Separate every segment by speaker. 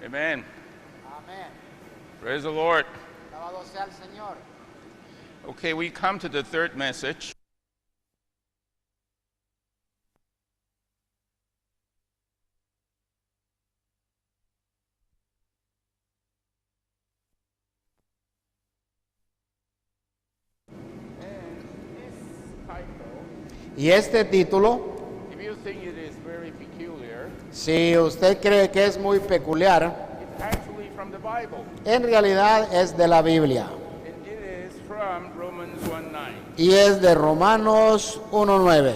Speaker 1: Amen.
Speaker 2: Amén.
Speaker 1: Praise the Lord.
Speaker 2: Alabado sea el Señor.
Speaker 1: Okay, we come to the third message.
Speaker 2: Y este título,
Speaker 1: If you think it is very peculiar,
Speaker 2: si usted cree que es muy peculiar,
Speaker 1: it's actually from the Bible.
Speaker 2: en realidad es de la Biblia.
Speaker 1: And it is from Romans 1:9.
Speaker 2: Y es de Romanos 1:9.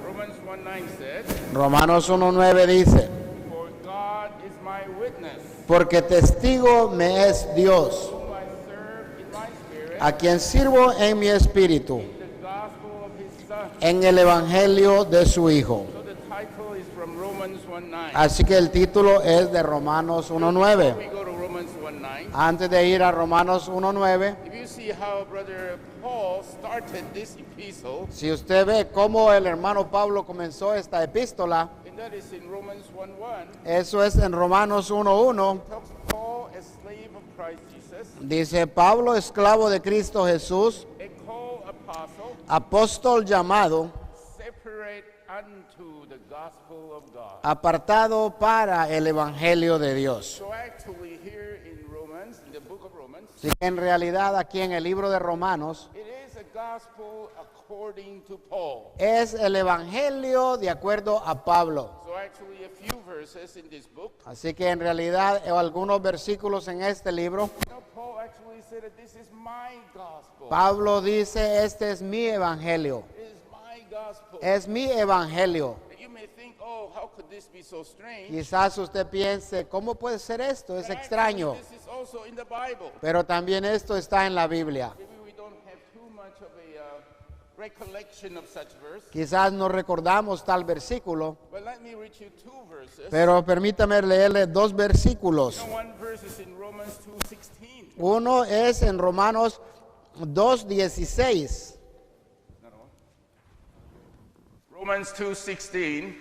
Speaker 1: Romans 1:9 says,
Speaker 2: Romanos 1:9 dice,
Speaker 1: For God is my witness,
Speaker 2: porque testigo me es Dios,
Speaker 1: whom I serve in my spirit,
Speaker 2: a quien sirvo en mi espíritu,
Speaker 1: the gospel of his Son.
Speaker 2: en el evangelio de su Hijo.
Speaker 1: So the title is from Romans 1:9.
Speaker 2: Así que el título es de Romanos 1:9.
Speaker 1: We go to Romans 1:9.
Speaker 2: Antes de ir a Romanos 1:9,
Speaker 1: If you see how Brother Paul started this epistle,
Speaker 2: si usted ve cómo el hermano Pablo comenzó esta epístola,
Speaker 1: and that is in Romans 1:1,
Speaker 2: eso es en Romanos 1:1,
Speaker 1: talks Paul, a slave of Christ Jesus,
Speaker 2: dice Pablo, esclavo de Cristo Jesús,
Speaker 1: a called apostle,
Speaker 2: apóstol llamado,
Speaker 1: separate unto the gospel of God.
Speaker 2: apartado para el evangelio de Dios.
Speaker 1: So actually here in Romans, in the book of Romans,
Speaker 2: Así que en realidad aquí en el libro de Romanos
Speaker 1: it is a gospel according to Paul.
Speaker 2: es el evangelio de acuerdo a Pablo.
Speaker 1: So actually a few verses in this book,
Speaker 2: Así que en realidad algunos versículos en este libro,
Speaker 1: Paul actually said that this is my gospel.
Speaker 2: Pablo dice, este es mi evangelio,
Speaker 1: It is my gospel.
Speaker 2: es mi evangelio.
Speaker 1: And you may think, oh, how could this be so strange?
Speaker 2: Quizás usted piense, ¿cómo puede ser esto? Es
Speaker 1: But
Speaker 2: extraño.
Speaker 1: actually, this is also in the Bible.
Speaker 2: Pero también esto está en la Biblia.
Speaker 1: Maybe we don't have too much of a recollection of such verse.
Speaker 2: Quizás no recordamos tal versículo,
Speaker 1: But let me read you two verses.
Speaker 2: pero permítame leerle dos versículos.
Speaker 1: One verse is in Romans 2:16.
Speaker 2: Uno es en Romanos 2:16.
Speaker 1: Romans 2:16.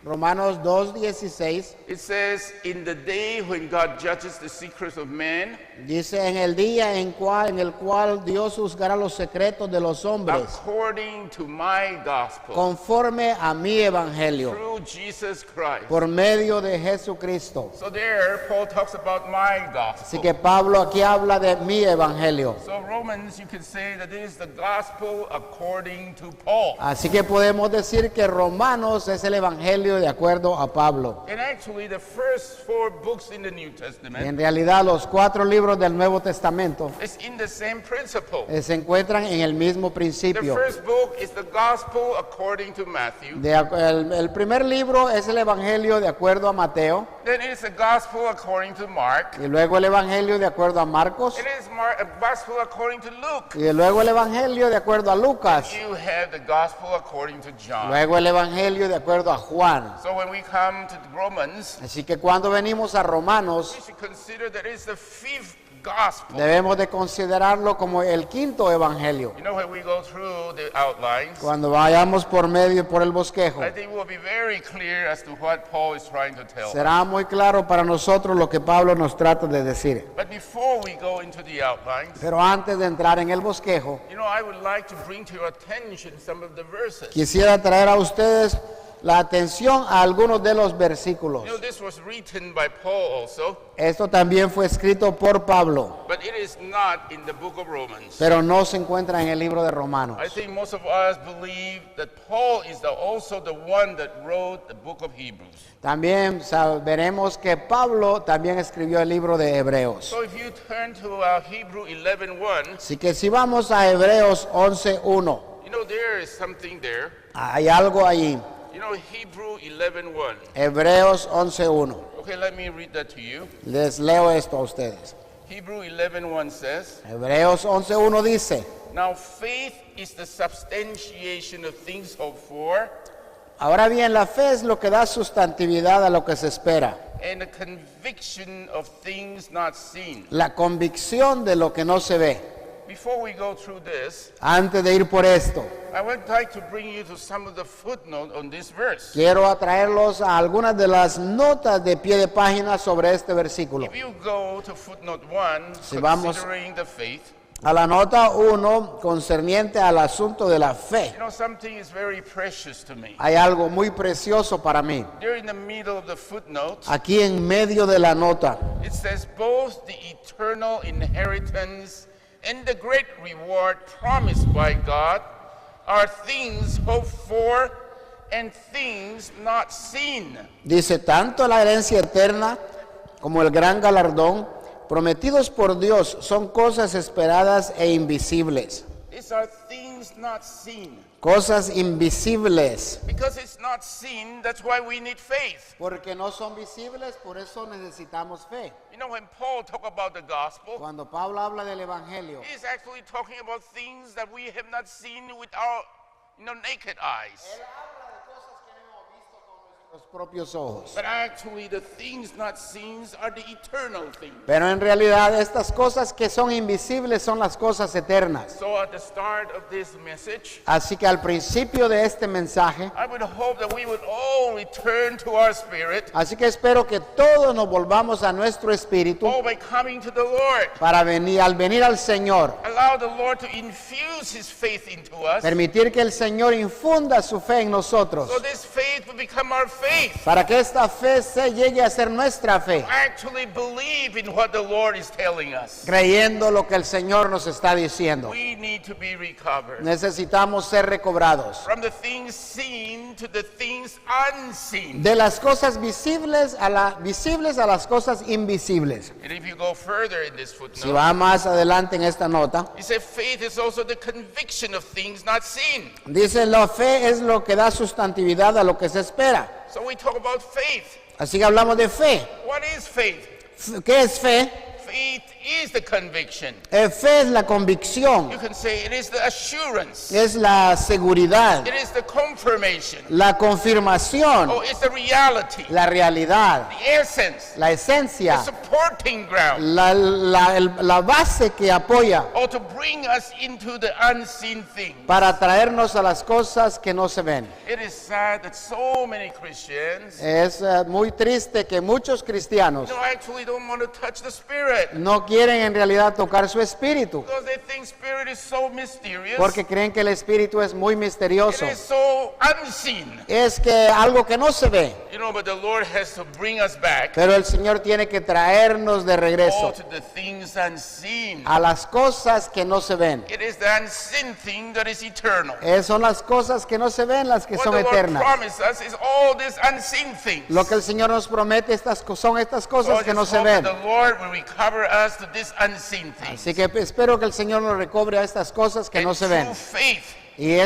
Speaker 2: Romanos 2:16
Speaker 1: It says, in the day when God judges the secrets of men,
Speaker 2: dice, en el día en el cual Dios juzgará los secretos de los hombres,
Speaker 1: according to my gospel,
Speaker 2: conforme a mi evangelio,
Speaker 1: through Jesus Christ.
Speaker 2: por medio de Jesucristo.
Speaker 1: So there, Paul talks about my
Speaker 2: Así
Speaker 1: gospel.
Speaker 2: que Pablo aquí habla de mi evangelio.
Speaker 1: So Romans, you can say that it is the gospel according to Paul.
Speaker 2: Así que podemos decir que Romanos es el evangelio de acuerdo a Pablo.
Speaker 1: And actually, the first four books in the New Testament
Speaker 2: En realidad los 4 libros del Nuevo Testamento
Speaker 1: is in the same principle.
Speaker 2: se encuentran en el mismo
Speaker 1: The
Speaker 2: principio.
Speaker 1: first book is the gospel according to Matthew.
Speaker 2: El primer libro es el evangelio de acuerdo a Mateo,
Speaker 1: Then it is the gospel according to Mark.
Speaker 2: y luego el evangelio de acuerdo a Marcos,
Speaker 1: It is a gospel according to Luke.
Speaker 2: y luego el evangelio de acuerdo a Lucas,
Speaker 1: You have the gospel according to John.
Speaker 2: luego el evangelio de acuerdo a Juan.
Speaker 1: So when we come to Romans,
Speaker 2: Así que cuando venimos a Romanos,
Speaker 1: we should consider that it's the fifth gospel.
Speaker 2: debemos de considerarlo como el quinto evangelio.
Speaker 1: You know, when we go through the outlines,
Speaker 2: Cuando vayamos por medio, por el bosquejo,
Speaker 1: I think it will be very clear as to what Paul is trying to tell us.
Speaker 2: será muy claro para nosotros lo que Pablo nos trata de decir.
Speaker 1: But before we go into the outlines,
Speaker 2: Pero antes de entrar en el bosquejo,
Speaker 1: you know, I would like to bring to your attention some of the verses.
Speaker 2: quisiera traer a ustedes la atención a algunos de los versículos.
Speaker 1: You know, this was written by Paul also,
Speaker 2: Esto también fue escrito por Pablo,
Speaker 1: but it is not in the book of Romans.
Speaker 2: pero no se encuentra en el libro de Romanos.
Speaker 1: I think most of us believe that Paul is also the one that wrote the book of Hebrews.
Speaker 2: También veremos que Pablo también escribió el libro de Hebreos.
Speaker 1: So if you turn to Hebrew 11:1,
Speaker 2: Así que si vamos a Hebreos 11:1,
Speaker 1: you know, there is something there.
Speaker 2: hay algo allí.
Speaker 1: You know, Hebrew 11:1.
Speaker 2: Hebreos 11:1.
Speaker 1: Okay, let me read that to you.
Speaker 2: Les leo esto a ustedes.
Speaker 1: Hebrew 11:1 says,
Speaker 2: Hebreos 11:1 dice,
Speaker 1: now faith is the substantiation of things hoped for
Speaker 2: ahora bien, la fe es lo que da sustantividad a lo que se espera,
Speaker 1: and the conviction of things not seen.
Speaker 2: la convicción de lo que no se ve.
Speaker 1: before we go through this,
Speaker 2: Antes de ir por esto,
Speaker 1: I would like to bring you to some of the footnote on this verse.
Speaker 2: quiero atraerlos a algunas de las notas de pie de página sobre este versículo.
Speaker 1: If you go to footnote 1,
Speaker 2: Si vamos-
Speaker 1: considering the faith,
Speaker 2: A la nota 1, concerniente al asunto de la fe.
Speaker 1: you know, something is very precious to me.
Speaker 2: Hay algo muy precioso para mí.
Speaker 1: There in the middle of the footnote,
Speaker 2: Aquí en medio de la nota,
Speaker 1: it says both the eternal inheritance and the great reward promised by God are things hoped for and things not seen.
Speaker 2: dice, tanto la herencia eterna como el gran galardón prometidos por Dios son cosas esperadas e invisibles.
Speaker 1: These are things not seen.
Speaker 2: Cosas invisibles.
Speaker 1: Because it's not seen, that's why we need faith.
Speaker 2: Porque no son visibles, por eso necesitamos fe.
Speaker 1: You know, when Paul talked about the gospel,
Speaker 2: Cuando Pablo habla del Evangelio,
Speaker 1: he's actually talking about things that we have not seen with our naked eyes.
Speaker 2: los propios ojos.
Speaker 1: But actually, the things not seen are the eternal things.
Speaker 2: Pero en realidad estas cosas que son invisibles son las cosas eternas.
Speaker 1: So at the start of this message,
Speaker 2: Así que al principio de este mensaje,
Speaker 1: I would hope that we would all return to our spirit,
Speaker 2: así que espero que todos nos volvamos a nuestro espíritu
Speaker 1: all by coming to the Lord.
Speaker 2: para venir, al venir al Señor,
Speaker 1: Allow the Lord to infuse His faith into us,
Speaker 2: permitir que el Señor infunda su fe en nosotros,
Speaker 1: so this faith will become our faith.
Speaker 2: para que esta fe se llegue a ser nuestra fe,
Speaker 1: Actually believe in what the Lord is telling us.
Speaker 2: creyendo lo que el Señor nos está diciendo.
Speaker 1: We need to be recovered
Speaker 2: Necesitamos ser recobrados
Speaker 1: from the things seen to the things unseen.
Speaker 2: de las cosas visibles a las cosas invisibles.
Speaker 1: And if you go further in this
Speaker 2: Si
Speaker 1: footnote,
Speaker 2: va más adelante en esta nota,
Speaker 1: he said faith is also the conviction of things not seen.
Speaker 2: dice la fe es lo que da sustantividad a lo que se espera.
Speaker 1: So we talk about faith.
Speaker 2: Así que hablamos de fe.
Speaker 1: What is faith?
Speaker 2: ¿Qué es fe?
Speaker 1: Faith is the conviction.
Speaker 2: Fe es la convicción,
Speaker 1: You can say it is the assurance.
Speaker 2: es la seguridad,
Speaker 1: It is the confirmation.
Speaker 2: la confirmación,
Speaker 1: Oh, it's the reality,
Speaker 2: la realidad,
Speaker 1: the essence,
Speaker 2: la
Speaker 1: the
Speaker 2: esencia,
Speaker 1: supporting ground.
Speaker 2: la base que apoya
Speaker 1: Or to bring us into the unseen thing.
Speaker 2: para traernos a las cosas que no se ven.
Speaker 1: It is sad that so many Christians
Speaker 2: Es muy triste que muchos cristianos
Speaker 1: actually don't want to touch the Spirit
Speaker 2: no quieren en realidad tocar su espíritu
Speaker 1: because they think Spirit is so mysterious.
Speaker 2: porque creen que el espíritu es muy
Speaker 1: It
Speaker 2: misterioso.
Speaker 1: is so unseen.
Speaker 2: Es que algo que no se ve,
Speaker 1: But the Lord has to bring us back
Speaker 2: pero el Señor tiene que traernos de regreso
Speaker 1: to the things unseen.
Speaker 2: a las cosas que no se ven.
Speaker 1: It is the unseen thing that is eternal.
Speaker 2: Son las cosas que no se ven las que
Speaker 1: What
Speaker 2: son
Speaker 1: the Lord
Speaker 2: eternas.
Speaker 1: promised us is all these unseen things.
Speaker 2: Lo que el Señor nos promete son estas
Speaker 1: So
Speaker 2: cosas
Speaker 1: I
Speaker 2: que no
Speaker 1: just
Speaker 2: se
Speaker 1: hope that
Speaker 2: ven.
Speaker 1: the Lord will recover us to these unseen things.
Speaker 2: Así que espero que el Señor nos recobre a estas cosas que
Speaker 1: And
Speaker 2: no se ven.
Speaker 1: through faith,
Speaker 2: Y a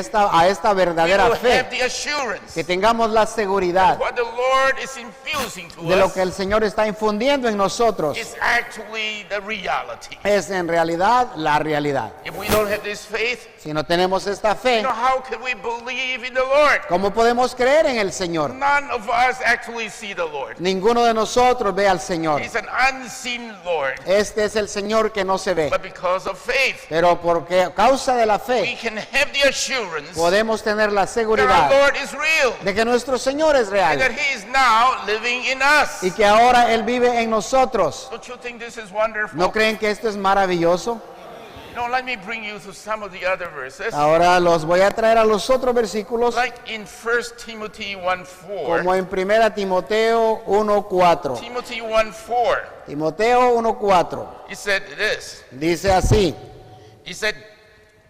Speaker 2: esta
Speaker 1: we
Speaker 2: verdadera
Speaker 1: will have
Speaker 2: fe,
Speaker 1: the assurance
Speaker 2: que tengamos la seguridad
Speaker 1: what the Lord is infusing to
Speaker 2: de lo
Speaker 1: us
Speaker 2: que el Señor está infundiendo en nosotros.
Speaker 1: is actually the reality.
Speaker 2: Es en realidad la realidad.
Speaker 1: If we don't have this faith,
Speaker 2: Si no tenemos esta fe,
Speaker 1: how can we believe in the Lord?
Speaker 2: ¿cómo podemos creer en el Señor?
Speaker 1: None of us actually see the Lord.
Speaker 2: Ninguno de nosotros ve al Señor.
Speaker 1: He's an unseen Lord.
Speaker 2: Este es el Señor que no se ve.
Speaker 1: But because of faith,
Speaker 2: Pero porque a causa de la
Speaker 1: we
Speaker 2: fe
Speaker 1: can have the assurance
Speaker 2: podemos tener la
Speaker 1: that our
Speaker 2: seguridad
Speaker 1: Lord is real
Speaker 2: de que nuestro Señor es
Speaker 1: and that
Speaker 2: real
Speaker 1: He is now living in us.
Speaker 2: y que ahora Él vive en nosotros.
Speaker 1: Don't you think this is wonderful?
Speaker 2: ¿No creen que esto es maravilloso?
Speaker 1: No, let me bring you to some of the other verses.
Speaker 2: Ahora los voy a traer a los otros versículos,
Speaker 1: Like in 1 Timothy 1:4.
Speaker 2: como en 1 Timoteo 1:4.
Speaker 1: Timothy 1:4.
Speaker 2: Timoteo 1:4
Speaker 1: He said this.
Speaker 2: dice así.
Speaker 1: He said,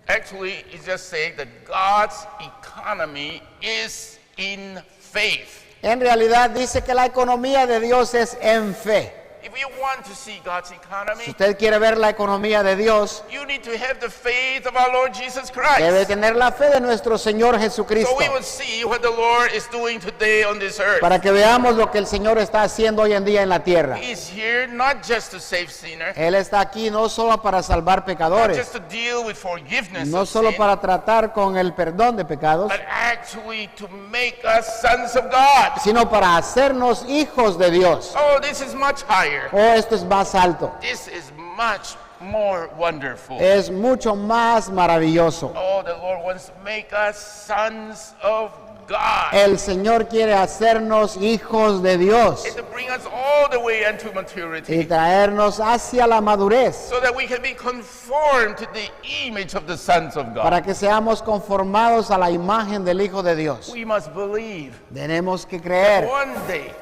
Speaker 1: actually, he's just saying that God's economy is in faith.
Speaker 2: En realidad dice que la economía de Dios es en fe.
Speaker 1: If you want to see God's economy,
Speaker 2: Si usted quiere ver la economía de Dios,
Speaker 1: you need to have the faith of our Lord Jesus Christ.
Speaker 2: debe tener la fe de nuestro Señor
Speaker 1: So
Speaker 2: Jesucristo,
Speaker 1: we will see what the Lord is doing today on this earth.
Speaker 2: para que veamos lo que el Señor está haciendo hoy en día en la tierra.
Speaker 1: He is here not just to save sinners,
Speaker 2: Él está aquí no solo para salvar
Speaker 1: not
Speaker 2: pecadores,
Speaker 1: just to deal with forgiveness
Speaker 2: no
Speaker 1: of
Speaker 2: solo
Speaker 1: sin,
Speaker 2: para tratar con el perdón de pecados,
Speaker 1: but actually to make us sons of God.
Speaker 2: sino para hacernos hijos de Dios.
Speaker 1: Oh, this is much higher.
Speaker 2: Oh, esto es más alto.
Speaker 1: This is much more wonderful.
Speaker 2: es mucho más maravilloso.
Speaker 1: Oh, the Lord wants to make us sons of God.
Speaker 2: El Señor quiere hacernos hijos de Dios
Speaker 1: And to bring us all the way into
Speaker 2: y
Speaker 1: maturity.
Speaker 2: traernos hacia la madurez
Speaker 1: So that we can be conformed to the image of the sons of God.
Speaker 2: para que seamos conformados a la imagen del Hijo de Dios.
Speaker 1: We must believe
Speaker 2: Tenemos que creer
Speaker 1: one day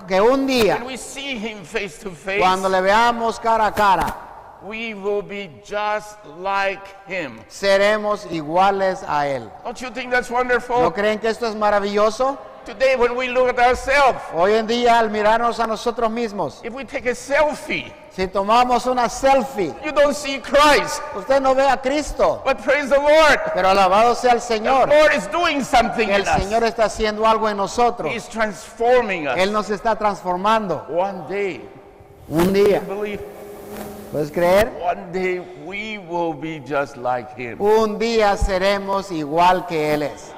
Speaker 2: que un
Speaker 1: when
Speaker 2: día,
Speaker 1: we see Him face to face,
Speaker 2: cuando le veamos cara a cara,
Speaker 1: we will be just like Him.
Speaker 2: seremos iguales a Él.
Speaker 1: Don't you think that's wonderful?
Speaker 2: ¿No creen que esto es maravilloso?
Speaker 1: Today when we look at ourselves,
Speaker 2: Hoy en día, al mirarnos a nosotros mismos,
Speaker 1: if we take a selfie,
Speaker 2: si tomamos una selfie,
Speaker 1: you don't see Christ.
Speaker 2: usted no ve a Cristo,
Speaker 1: But praise the Lord.
Speaker 2: pero alabado sea el
Speaker 1: The
Speaker 2: Señor.
Speaker 1: Lord is doing something
Speaker 2: Que el
Speaker 1: in us.
Speaker 2: Señor está haciendo algo en nosotros.
Speaker 1: He's transforming
Speaker 2: Él
Speaker 1: us.
Speaker 2: nos está transformando.
Speaker 1: One day,
Speaker 2: Un día,
Speaker 1: believe,
Speaker 2: ¿puedes creer?
Speaker 1: one day we will be just like Him.
Speaker 2: Un día seremos igual que Él es.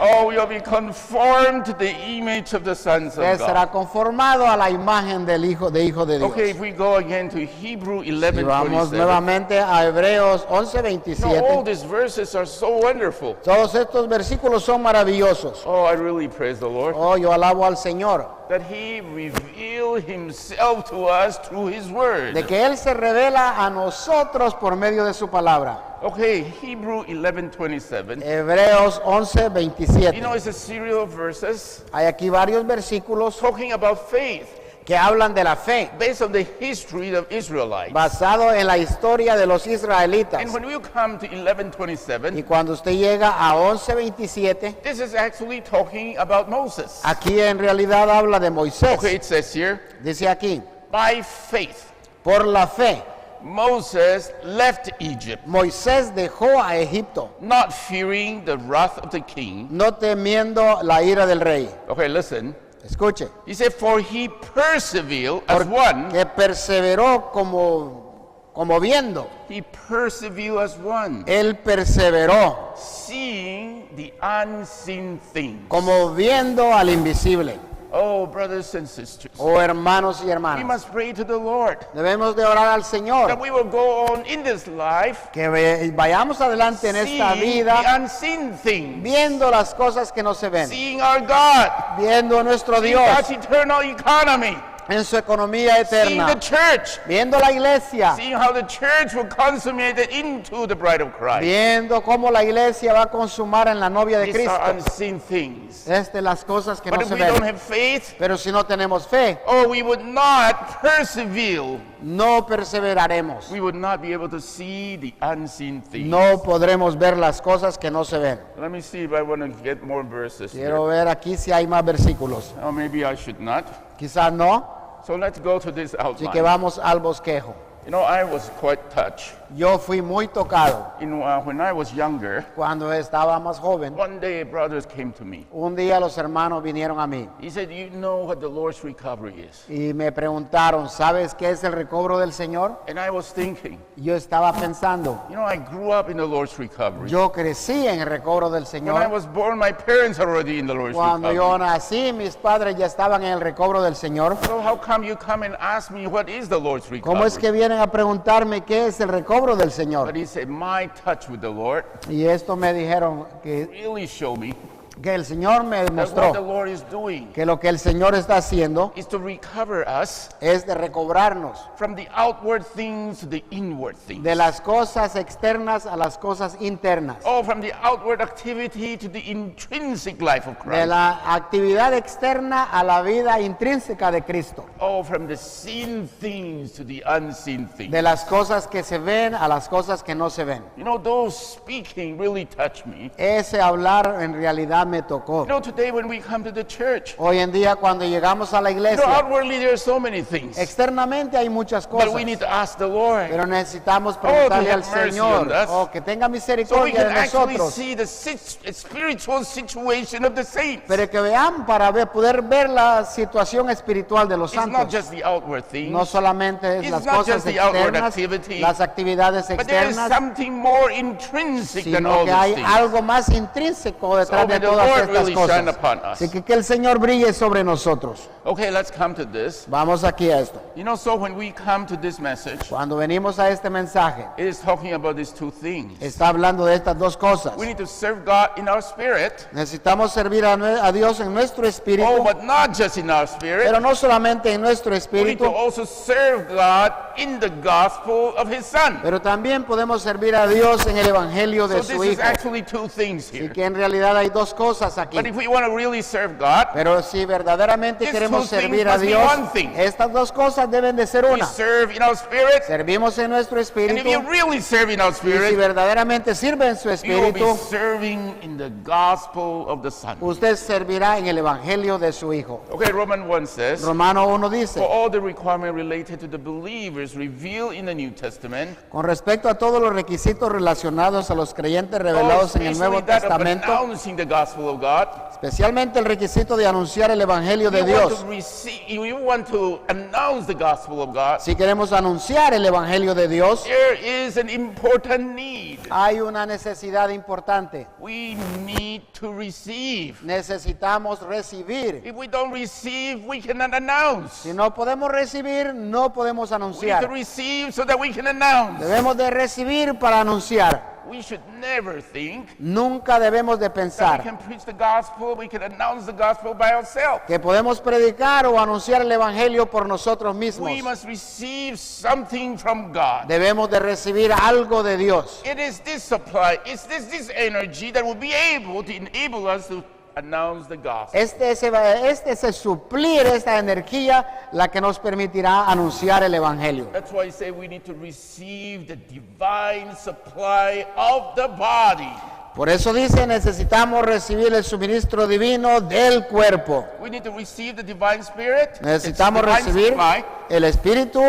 Speaker 1: Oh, we will be conformed to the image of the sons
Speaker 2: Él
Speaker 1: of
Speaker 2: será
Speaker 1: God.
Speaker 2: conformado a la imagen del Hijo de Dios.
Speaker 1: Okay, if we go again to Hebrew
Speaker 2: Y vamos
Speaker 1: 11:27.
Speaker 2: nuevamente a Hebreos
Speaker 1: No, all
Speaker 2: 11:27.
Speaker 1: these verses are so wonderful.
Speaker 2: Todos estos versículos son maravillosos.
Speaker 1: Oh, I really praise the Lord
Speaker 2: Oh, yo alabo al Señor
Speaker 1: that He revealed Himself to us through His Word.
Speaker 2: de que Él se revela a nosotros por medio de su palabra.
Speaker 1: Okay, Hebrew 11:27.
Speaker 2: Hebreos
Speaker 1: You
Speaker 2: 11:27.
Speaker 1: know, it's a series of verses
Speaker 2: Hay aquí varios versículos
Speaker 1: talking about faith
Speaker 2: que hablan de la fe,
Speaker 1: based on the history of Israelites.
Speaker 2: basado en la historia de los israelitas.
Speaker 1: And when we come to
Speaker 2: Y
Speaker 1: 11:27,
Speaker 2: cuando usted llega a 11:27,
Speaker 1: this is actually talking about Moses.
Speaker 2: aquí en realidad habla de Moisés.
Speaker 1: Okay, it says here,
Speaker 2: Dice aquí,
Speaker 1: by faith,
Speaker 2: por la fe,
Speaker 1: Moses left Egypt,
Speaker 2: Moisés dejó a Egipto,
Speaker 1: not fearing the wrath of the king.
Speaker 2: no temiendo la ira del rey.
Speaker 1: Okay, listen.
Speaker 2: Escuche,
Speaker 1: He said, for he persevered as one.
Speaker 2: que perseveró como viendo.
Speaker 1: He persevered as one,
Speaker 2: Él perseveró
Speaker 1: seeing the unseen things.
Speaker 2: como viendo al invisible.
Speaker 1: Oh, brothers and sisters,
Speaker 2: Oh, hermanos y
Speaker 1: we
Speaker 2: hermanas,
Speaker 1: must pray to the Lord
Speaker 2: debemos de orar al
Speaker 1: that
Speaker 2: Señor,
Speaker 1: we will go on in this life
Speaker 2: que vayamos adelante en esta
Speaker 1: seeing
Speaker 2: vida
Speaker 1: the unseen things,
Speaker 2: viendo las cosas que no se ven,
Speaker 1: seeing our God,
Speaker 2: viendo a nuestro
Speaker 1: seeing
Speaker 2: Dios
Speaker 1: God's eternal economy,
Speaker 2: en su economía
Speaker 1: seeing the
Speaker 2: eterna,
Speaker 1: church,
Speaker 2: viendo la iglesia,
Speaker 1: seeing how the church will consummate it into the bride of Christ.
Speaker 2: viendo cómo la iglesia va a consumar en la novia de
Speaker 1: These are
Speaker 2: Cristo.
Speaker 1: unseen things.
Speaker 2: Es de las cosas que
Speaker 1: But
Speaker 2: no
Speaker 1: if
Speaker 2: se
Speaker 1: we don't
Speaker 2: ven.
Speaker 1: have faith,
Speaker 2: Pero si no tenemos fe,
Speaker 1: oh, we would not persevere.
Speaker 2: no perseveraremos.
Speaker 1: We would not be able to see the unseen things.
Speaker 2: No podremos ver las cosas que no se ven.
Speaker 1: Let me see if I want to get more verses here.
Speaker 2: Quiero ver aquí si hay más versículos.
Speaker 1: Oh, maybe I should not.
Speaker 2: Quizás no.
Speaker 1: So let's go to this
Speaker 2: Así que
Speaker 1: outline.
Speaker 2: vamos al bosquejo.
Speaker 1: You know, I was quite touched.
Speaker 2: Yo fui muy tocado
Speaker 1: When I was younger,
Speaker 2: cuando estaba más joven.
Speaker 1: one day brothers came to me.
Speaker 2: Un día los hermanos vinieron a mí
Speaker 1: He said, you know what the Lord's recovery is?
Speaker 2: y me preguntaron, ¿sabes qué es el recobro del Señor?
Speaker 1: And I was thinking,
Speaker 2: Yo estaba pensando,
Speaker 1: you know, I grew up in the Lord's recovery.
Speaker 2: yo crecí en el recobro del
Speaker 1: When I
Speaker 2: Señor.
Speaker 1: was born, my parents are already in the Lord's
Speaker 2: Cuando yo
Speaker 1: recovery.
Speaker 2: nací, mis padres ya estaban en el recobro del Señor.
Speaker 1: So how come you come and ask me what is the Lord's recovery?
Speaker 2: ¿Cómo es que vienen a preguntarme qué es el recobro del Señor?
Speaker 1: But he said, my touch with the Lord
Speaker 2: Y esto me dijeron que
Speaker 1: really showed me
Speaker 2: el Señor me
Speaker 1: that what the
Speaker 2: demostró
Speaker 1: Lord is doing
Speaker 2: que lo que el Señor está haciendo
Speaker 1: is to recover us
Speaker 2: es de recobrarnos
Speaker 1: from the outward things to the inward things.
Speaker 2: de las cosas externas a las cosas internas,
Speaker 1: Oh, from the outward activity to the intrinsic life of
Speaker 2: de
Speaker 1: Christ.
Speaker 2: la actividad externa a la vida intrínseca de Cristo,
Speaker 1: Oh, from the seen things to the unseen things.
Speaker 2: de las cosas que se ven a las cosas que no se ven.
Speaker 1: You know, those speaking really touch me.
Speaker 2: Ese hablar en realidad me tocó.
Speaker 1: You know, today when we come to the church,
Speaker 2: Hoy en día cuando llegamos a la
Speaker 1: you know,
Speaker 2: iglesia,
Speaker 1: outwardly there are so many things.
Speaker 2: externamente hay muchas
Speaker 1: But
Speaker 2: cosas,
Speaker 1: we need to ask the Lord
Speaker 2: pero necesitamos preguntarle al
Speaker 1: have mercy
Speaker 2: Señor,
Speaker 1: on us.
Speaker 2: que tenga
Speaker 1: so we
Speaker 2: misericordia
Speaker 1: can
Speaker 2: de
Speaker 1: actually
Speaker 2: nosotros,
Speaker 1: see the spiritual situation of the saints.
Speaker 2: pero que veamos para poder ver la situación espiritual de los
Speaker 1: It's not
Speaker 2: santos.
Speaker 1: just the outward things,
Speaker 2: No solamente es
Speaker 1: It's
Speaker 2: las
Speaker 1: not
Speaker 2: cosas
Speaker 1: just the outward
Speaker 2: externas,
Speaker 1: activity,
Speaker 2: las actividades
Speaker 1: but there is
Speaker 2: externas,
Speaker 1: something more intrinsic than
Speaker 2: sino
Speaker 1: all
Speaker 2: que
Speaker 1: these
Speaker 2: hay
Speaker 1: things.
Speaker 2: algo más intrínseco detrás
Speaker 1: So
Speaker 2: de
Speaker 1: may the
Speaker 2: todas todas
Speaker 1: Lord
Speaker 2: estas
Speaker 1: really shine
Speaker 2: cosas.
Speaker 1: upon us.
Speaker 2: Así que el Señor brille sobre nosotros.
Speaker 1: Okay, let's come to this.
Speaker 2: Vamos aquí a esto.
Speaker 1: You know, so when we come to this message,
Speaker 2: Cuando venimos a este mensaje,
Speaker 1: it is talking about these two things.
Speaker 2: está hablando de estas dos cosas.
Speaker 1: We need to serve God in our spirit,
Speaker 2: Necesitamos servir a Dios en nuestro espíritu,
Speaker 1: oh, but not just in our spirit.
Speaker 2: pero no solamente en nuestro
Speaker 1: We need
Speaker 2: espíritu,
Speaker 1: to also serve God in the gospel of His Son.
Speaker 2: pero también podemos servir a Dios en el evangelio
Speaker 1: So
Speaker 2: de
Speaker 1: this
Speaker 2: su
Speaker 1: is
Speaker 2: Hijo.
Speaker 1: actually two things
Speaker 2: Y
Speaker 1: here.
Speaker 2: que en realidad hay dos cosas aquí.
Speaker 1: But if we want to really serve God,
Speaker 2: Pero si verdaderamente
Speaker 1: These
Speaker 2: queremos
Speaker 1: two things
Speaker 2: servir a
Speaker 1: must be
Speaker 2: Dios,
Speaker 1: one thing.
Speaker 2: estas dos cosas deben de ser
Speaker 1: we
Speaker 2: una.
Speaker 1: serve in our spirit.
Speaker 2: Servimos en nuestro
Speaker 1: And if
Speaker 2: espíritu,
Speaker 1: you really serve in our
Speaker 2: y si
Speaker 1: spirit,
Speaker 2: verdaderamente sirve en su
Speaker 1: you will be
Speaker 2: espíritu,
Speaker 1: serving in the gospel of the Son.
Speaker 2: usted servirá en el evangelio de su Hijo.
Speaker 1: Okay, Romans 1 says,
Speaker 2: Romano 1
Speaker 1: for
Speaker 2: dice,
Speaker 1: all the requirements related to the believers revealed in the New Testament,
Speaker 2: con respecto a todos los requisitos relacionados a los creyentes revelados en el Nuevo
Speaker 1: especially that of
Speaker 2: Testamento,
Speaker 1: announcing the gospel of God,
Speaker 2: especialmente el requisito de anunciar el evangelio de
Speaker 1: you want
Speaker 2: Dios.
Speaker 1: to receive, you want to announce the gospel of God,
Speaker 2: Si queremos anunciar el evangelio de Dios,
Speaker 1: there is an important need.
Speaker 2: hay una necesidad importante.
Speaker 1: We need to receive.
Speaker 2: Necesitamos recibir.
Speaker 1: If we don't receive, we cannot announce.
Speaker 2: Si no podemos recibir, no podemos
Speaker 1: We need to
Speaker 2: anunciar.
Speaker 1: receive so that we can announce.
Speaker 2: Debemos de recibir para anunciar.
Speaker 1: We should never think
Speaker 2: Nunca debemos de
Speaker 1: that we
Speaker 2: pensar
Speaker 1: can preach the gospel, we can announce the gospel by ourselves.
Speaker 2: que podemos predicar o anunciar el evangelio por nosotros mismos.
Speaker 1: We must receive something from God.
Speaker 2: Debemos de recibir algo de Dios.
Speaker 1: It is this supply, it's this energy that will be able to enable us to announce the gospel.
Speaker 2: Este es el suplir esta energía la que nos permitirá anunciar el evangelio.
Speaker 1: That's why I say we need to receive the divine supply of the body.
Speaker 2: Por eso dice, necesitamos recibir el suministro divino del cuerpo.
Speaker 1: We need to receive the divine spirit.
Speaker 2: Necesitamos
Speaker 1: It's divine
Speaker 2: recibir
Speaker 1: supply.
Speaker 2: el espíritu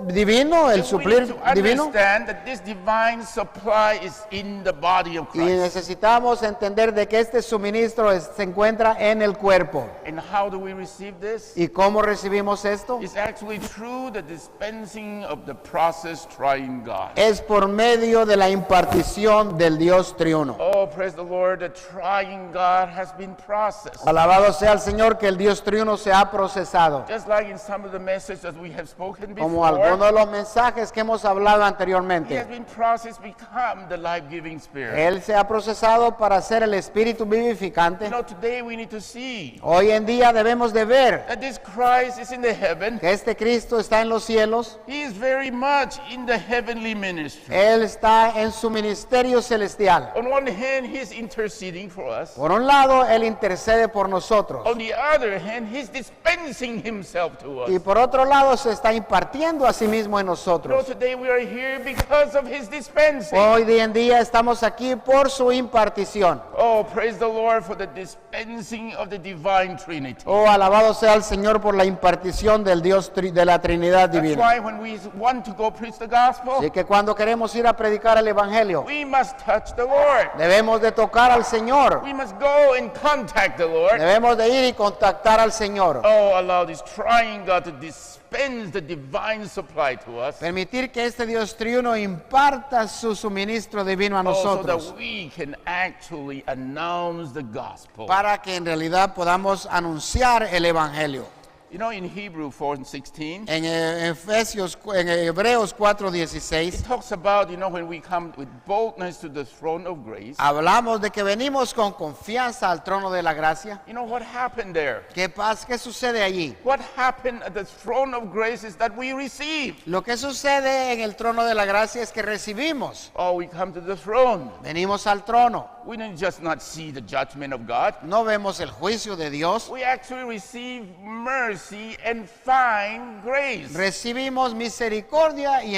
Speaker 2: divino, el
Speaker 1: And we
Speaker 2: suplir
Speaker 1: need to
Speaker 2: divino.
Speaker 1: understand that this divine supply is in the body of
Speaker 2: Y
Speaker 1: Christ.
Speaker 2: necesitamos entender de que este suministro se encuentra en el cuerpo.
Speaker 1: And how do we receive this?
Speaker 2: ¿Y cómo recibimos esto?
Speaker 1: It's actually through the dispensing of the process trying God.
Speaker 2: Es por medio de la impartición del Dios triuno.
Speaker 1: Oh, praise the Lord, the trying God has been processed.
Speaker 2: Alabado sea el Señor que el Dios triuno se ha procesado.
Speaker 1: Just like in some of the messages that we have spoken
Speaker 2: Como
Speaker 1: before,
Speaker 2: algunos de los mensajes que hemos hablado
Speaker 1: He has
Speaker 2: anteriormente.
Speaker 1: been processed to become the life-giving Spirit.
Speaker 2: Él se ha procesado para ser el espíritu
Speaker 1: You
Speaker 2: vivificante.
Speaker 1: know, today we need to see
Speaker 2: Hoy en día debemos de ver
Speaker 1: that this Christ is in the heaven.
Speaker 2: que este Cristo está en los cielos.
Speaker 1: He is very much in the heavenly ministry.
Speaker 2: Él está en su ministerio celestial.
Speaker 1: On one hand, He's interceding for us.
Speaker 2: Por un lado, Él intercede por nosotros.
Speaker 1: On the other hand, He's dispensing Himself to us.
Speaker 2: Y por otro lado, se está impartiendo a sí mismo en
Speaker 1: You know,
Speaker 2: nosotros.
Speaker 1: today we are here because of His dispensing.
Speaker 2: Hoy en día estamos aquí por su impartición.
Speaker 1: Oh, praise the Lord for the dispensing of the divine Trinity.
Speaker 2: Oh, alabado sea el Señor por la impartición del Dios de la Trinidad
Speaker 1: That's
Speaker 2: divina.
Speaker 1: why when we want to go preach the gospel,
Speaker 2: Así que cuando queremos ir a predicar el Evangelio,
Speaker 1: we must touch the Lord.
Speaker 2: debemos de tocar al Señor.
Speaker 1: We must go and contact the Lord.
Speaker 2: Debemos de ir y contactar al Señor.
Speaker 1: Oh, allow this trying God to dispense the divine supply to us.
Speaker 2: Permitir que este Dios triuno imparta su suministro divino a
Speaker 1: Oh, so
Speaker 2: nosotros.
Speaker 1: that we can actually announce the gospel.
Speaker 2: Para que en realidad podamos anunciar el Evangelio.
Speaker 1: You know, in Hebrew 4:16,
Speaker 2: En Hebreos
Speaker 1: it
Speaker 2: 4:16
Speaker 1: talks about, you know, when we come with boldness to the throne of grace.
Speaker 2: hablamos de que venimos con confianza al trono de la gracia.
Speaker 1: You know what happened there?
Speaker 2: ¿Qué pasa? ¿Qué sucede allí?
Speaker 1: What happened at the throne of grace is that we receive.
Speaker 2: Lo que sucede en el trono de la gracia es que recibimos.
Speaker 1: Oh, we come to the throne.
Speaker 2: Venimos al trono.
Speaker 1: We don't just not see the judgment of God.
Speaker 2: No vemos el juicio de Dios.
Speaker 1: We actually receive mercy and find grace.
Speaker 2: Recibimos misericordia y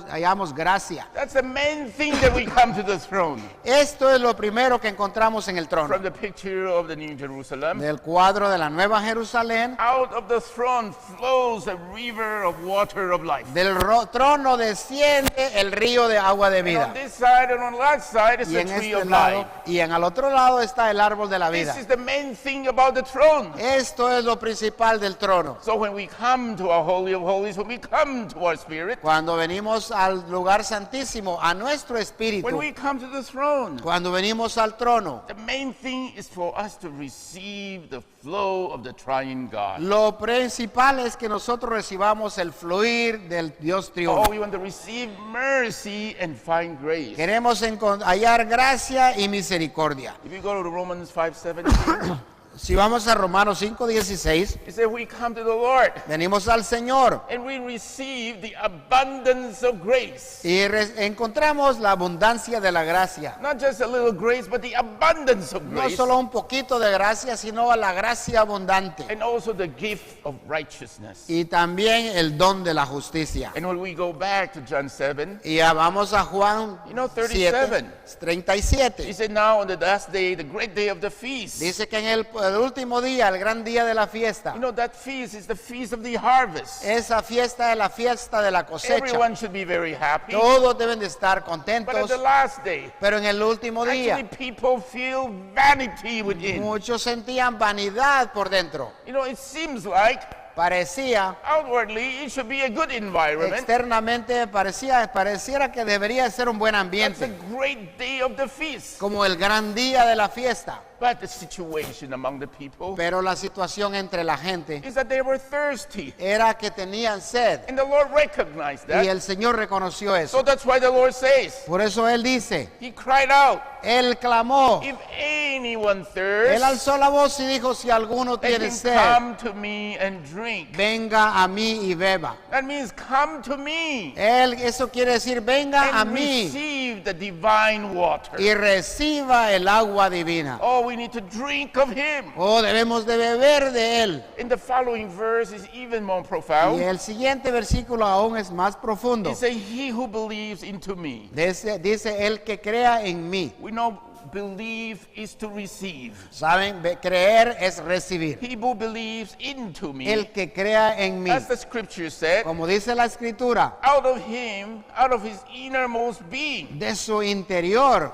Speaker 2: hallamos gracia.
Speaker 1: That's the main thing that we come to the throne.
Speaker 2: Esto es lo primero que encontramos en el trono.
Speaker 1: From the picture of the New Jerusalem,
Speaker 2: Del cuadro de la Nueva Jerusalén,
Speaker 1: out of the throne flows a river of water of life.
Speaker 2: del trono desciende el río de agua de
Speaker 1: And on
Speaker 2: vida.
Speaker 1: this side and on that side is
Speaker 2: Y
Speaker 1: the
Speaker 2: en
Speaker 1: tree
Speaker 2: este
Speaker 1: of
Speaker 2: lado
Speaker 1: life.
Speaker 2: y en al otro lado está el árbol de la vida.
Speaker 1: This is the main thing about the throne.
Speaker 2: Esto es lo principal del trono.
Speaker 1: So when we come to our Holy of Holies, when we come to our spirit,
Speaker 2: Cuando venimos al lugar santísimo, a nuestro
Speaker 1: when
Speaker 2: espíritu,
Speaker 1: we come to the throne,
Speaker 2: cuando venimos al trono,
Speaker 1: the main thing is for us to receive the flow of the triune God.
Speaker 2: lo principal es que nosotros recibamos el fluir del Dios
Speaker 1: Oh,
Speaker 2: triunfo.
Speaker 1: we want to receive mercy and find grace.
Speaker 2: Queremos hallar gracia y misericordia.
Speaker 1: If you go to Romans 5:17,
Speaker 2: Si vamos a Romanos 5:16,
Speaker 1: it says we come to the Lord
Speaker 2: venimos al Señor
Speaker 1: and we receive the abundance of grace.
Speaker 2: y encontramos la abundancia de la gracia.
Speaker 1: Not just a little grace, but the abundance of
Speaker 2: No
Speaker 1: grace.
Speaker 2: solo un poquito de gracia, sino la gracia abundante.
Speaker 1: And also the gift of righteousness.
Speaker 2: Y también el don de la justicia.
Speaker 1: And when we go back to John 7,
Speaker 2: Y ya vamos a Juan
Speaker 1: 37.
Speaker 2: 37.
Speaker 1: he said, now on the last day, the great day of the feast.
Speaker 2: Dice que en el último día, el gran día de la fiesta,
Speaker 1: That feast is the feast of the harvest.
Speaker 2: esa fiesta es la fiesta de la cosecha.
Speaker 1: Everyone should be very happy.
Speaker 2: Todos deben de estar
Speaker 1: But at
Speaker 2: contentos,
Speaker 1: the last day,
Speaker 2: pero en el último
Speaker 1: actually
Speaker 2: día,
Speaker 1: people feel vanity within.
Speaker 2: muchos sentían vanidad por dentro.
Speaker 1: It seems like
Speaker 2: Parecía,
Speaker 1: outwardly it should be a good environment.
Speaker 2: externamente, pareciera que debería ser un buen
Speaker 1: That's
Speaker 2: ambiente,
Speaker 1: the great day of the feast.
Speaker 2: como el gran día de la fiesta.
Speaker 1: But the situation among the people
Speaker 2: Pero la situación entre la gente
Speaker 1: is that they were thirsty.
Speaker 2: era que tenían sed.
Speaker 1: And the Lord recognized
Speaker 2: Y
Speaker 1: that.
Speaker 2: el Señor reconoció
Speaker 1: So
Speaker 2: eso.
Speaker 1: that's why the Lord says,
Speaker 2: Por eso Él dice,
Speaker 1: He cried out,
Speaker 2: Él clamó,
Speaker 1: if anyone
Speaker 2: Él
Speaker 1: thirsts,
Speaker 2: alzó la voz y dijo, si alguno
Speaker 1: let
Speaker 2: tiene
Speaker 1: him
Speaker 2: sed,
Speaker 1: come to me and drink.
Speaker 2: venga a mí y beba.
Speaker 1: That means come to me
Speaker 2: Eso quiere decir, venga a
Speaker 1: and
Speaker 2: mí
Speaker 1: receive the divine water.
Speaker 2: y reciba el agua divina.
Speaker 1: Oh, we need to drink of Him.
Speaker 2: Oh, debemos de beber de Él.
Speaker 1: In the following verse is even more
Speaker 2: Y
Speaker 1: profound.
Speaker 2: el siguiente versículo aún es más profundo.
Speaker 1: It says, he who believes into me.
Speaker 2: Dice, el que crea en mí.
Speaker 1: We know believe is to receive.
Speaker 2: ¿Saben? Creer es recibir.
Speaker 1: He who believes into me,
Speaker 2: El que crea en mí.
Speaker 1: as the scripture said,
Speaker 2: Como dice la escritura,
Speaker 1: out of him, out of his innermost being,
Speaker 2: de su interior